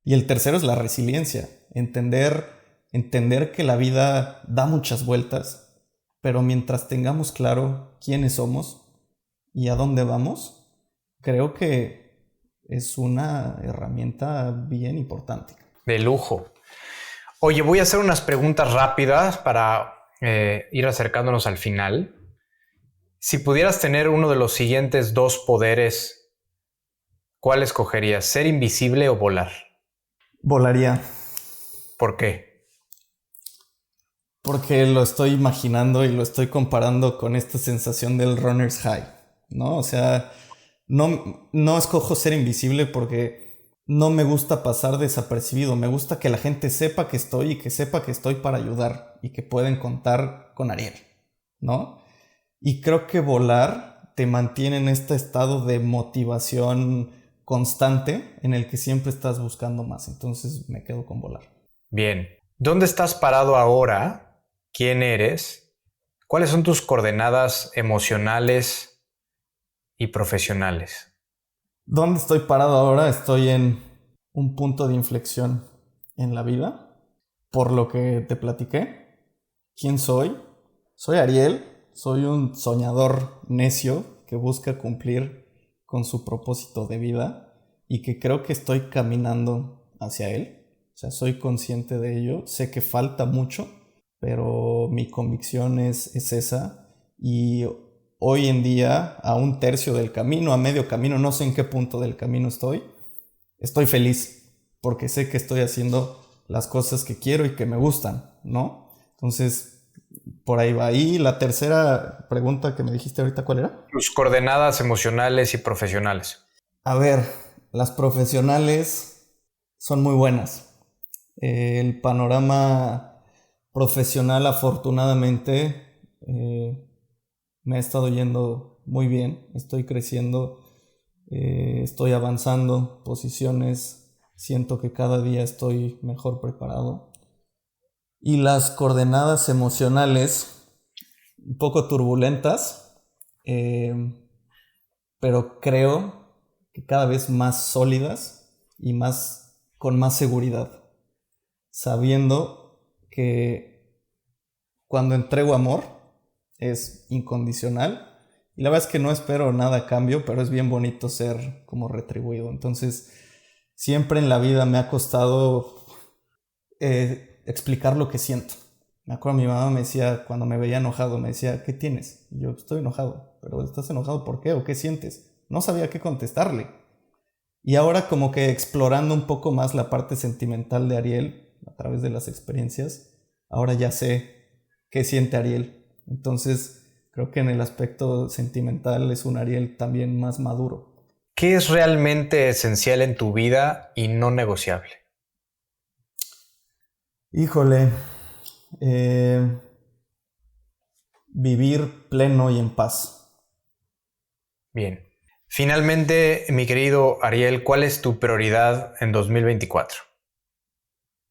Y el tercero es la resiliencia, entender que la vida da muchas vueltas, pero mientras tengamos claro quiénes somos y a dónde vamos, creo que es una herramienta bien importante. De lujo. Oye, voy a hacer unas preguntas rápidas para ir acercándonos al final. Si pudieras tener uno de los siguientes 2 poderes, ¿cuál escogerías? ¿Ser invisible o volar? Volaría. ¿Por qué? Porque lo estoy imaginando y lo estoy comparando con esta sensación del runner's high, ¿no? O sea, no escojo ser invisible porque no me gusta pasar desapercibido. Me gusta que la gente sepa que estoy y que sepa que estoy para ayudar y que pueden contar con Ariel, ¿no? Y creo que volar te mantiene en este estado de motivación constante en el que siempre estás buscando más. Entonces me quedo con volar. Bien. ¿Dónde estás parado ahora? ¿Quién eres? ¿Cuáles son tus coordenadas emocionales y profesionales? ¿Dónde estoy parado ahora? Estoy en un punto de inflexión en la vida, por lo que te platiqué. ¿Quién soy? Soy Ariel, soy un soñador necio que busca cumplir con su propósito de vida y que creo que estoy caminando hacia él. O sea, soy consciente de ello, sé que falta mucho, pero mi convicción es esa. Y hoy en día, a un tercio del camino, a medio camino, no sé en qué punto del camino estoy feliz, porque sé que estoy haciendo las cosas que quiero y que me gustan, ¿no? Entonces, por ahí va. Y la tercera pregunta que me dijiste ahorita, ¿cuál era? Tus coordenadas emocionales y profesionales. A ver, las profesionales son muy buenas. El panorama profesional, afortunadamente, me ha estado yendo muy bien. Estoy creciendo, estoy avanzando posiciones, siento que cada día estoy mejor preparado. Y las coordenadas emocionales, un poco turbulentas, pero creo que cada vez más sólidas y con más seguridad, sabiendo que cuando entrego amor es incondicional, y la verdad es que no espero nada a cambio, pero es bien bonito ser como retribuido. Entonces siempre en la vida me ha costado explicar lo que siento. Me acuerdo, mi mamá me decía, cuando me veía enojado, me decía, ¿qué tienes? Y yo, estoy enojado. ¿Pero estás enojado por qué? ¿O qué sientes? No sabía qué contestarle. Y ahora, como que explorando un poco más la parte sentimental de Ariel a través de las experiencias, ahora ya sé qué siente Ariel. Entonces creo que en el aspecto sentimental es un Ariel también más maduro. ¿Qué es realmente esencial en tu vida y no negociable? Híjole, vivir pleno y en paz. Bien. Finalmente, mi querido Ariel, ¿cuál es tu prioridad en 2024?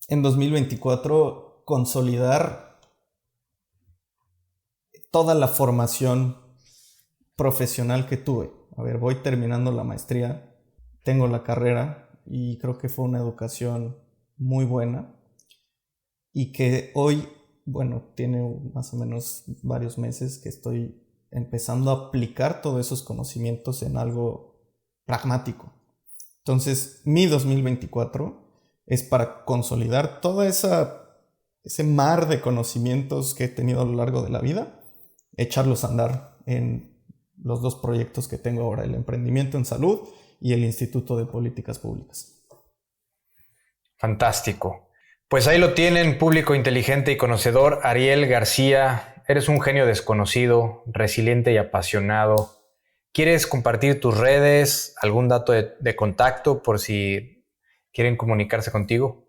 En 2024, consolidar toda la formación profesional que tuve. A ver, voy terminando la maestría, tengo la carrera y creo que fue una educación muy buena y que hoy, bueno, tiene más o menos varios meses que estoy empezando a aplicar todos esos conocimientos en algo pragmático. Entonces, mi 2024 es para consolidar todo ese mar de conocimientos que he tenido a lo largo de la vida, echarlos a andar en los dos proyectos que tengo ahora, el emprendimiento en salud y el Instituto de Políticas Públicas. Fantástico. Pues ahí lo tienen, público inteligente y conocedor, Ariel García. Eres un genio desconocido, resiliente y apasionado. ¿Quieres compartir tus redes, algún dato de contacto por si quieren comunicarse contigo?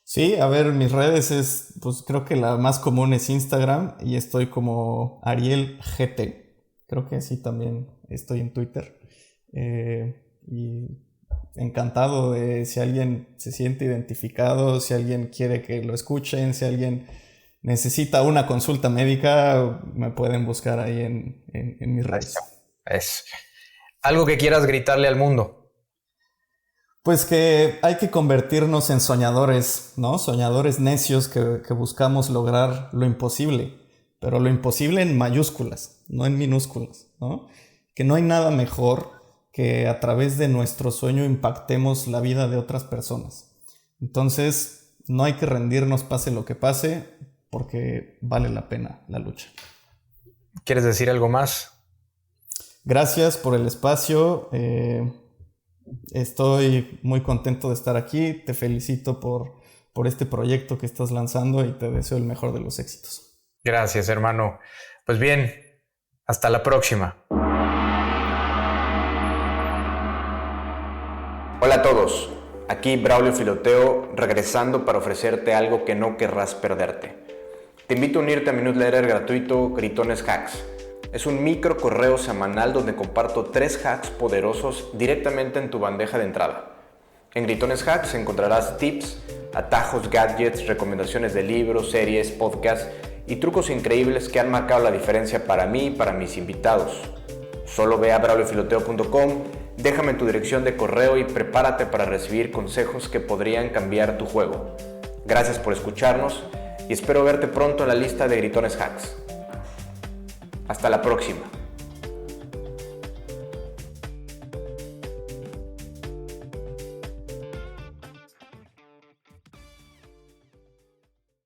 Sí, a ver, mis redes pues creo que la más común es Instagram y estoy como Ariel GT. Creo que sí también estoy en Twitter. Y encantado de si alguien se siente identificado, si alguien quiere que lo escuchen, si alguien necesita una consulta médica, me pueden buscar ahí en mis redes. Es algo que quieras gritarle al mundo. Pues que hay que convertirnos en soñadores, ¿no? Soñadores necios que buscamos lograr lo imposible, pero lo imposible en mayúsculas, no en minúsculas, ¿no? Que no hay nada mejor que a través de nuestro sueño impactemos la vida de otras personas. Entonces, no hay que rendirnos pase lo que pase, porque vale la pena la lucha. ¿Quieres decir algo más? Gracias por el espacio. Estoy muy contento de estar aquí. Te felicito por este proyecto que estás lanzando y te deseo el mejor de los éxitos. Gracias, hermano. Pues bien, hasta la próxima. Hola a todos, aquí Braulio Filoteo regresando para ofrecerte algo que no querrás perderte. Te invito a unirte a mi newsletter gratuito Gritones Hacks. Es un micro correo semanal donde comparto 3 hacks poderosos directamente en tu bandeja de entrada. En Gritones Hacks encontrarás tips, atajos, gadgets, recomendaciones de libros, series, podcasts y trucos increíbles que han marcado la diferencia para mí y para mis invitados. Solo ve a brauliofiloteo.com, déjame tu dirección de correo y prepárate para recibir consejos que podrían cambiar tu juego. Gracias por escucharnos y espero verte pronto en la lista de Gritones Hacks. Hasta la próxima.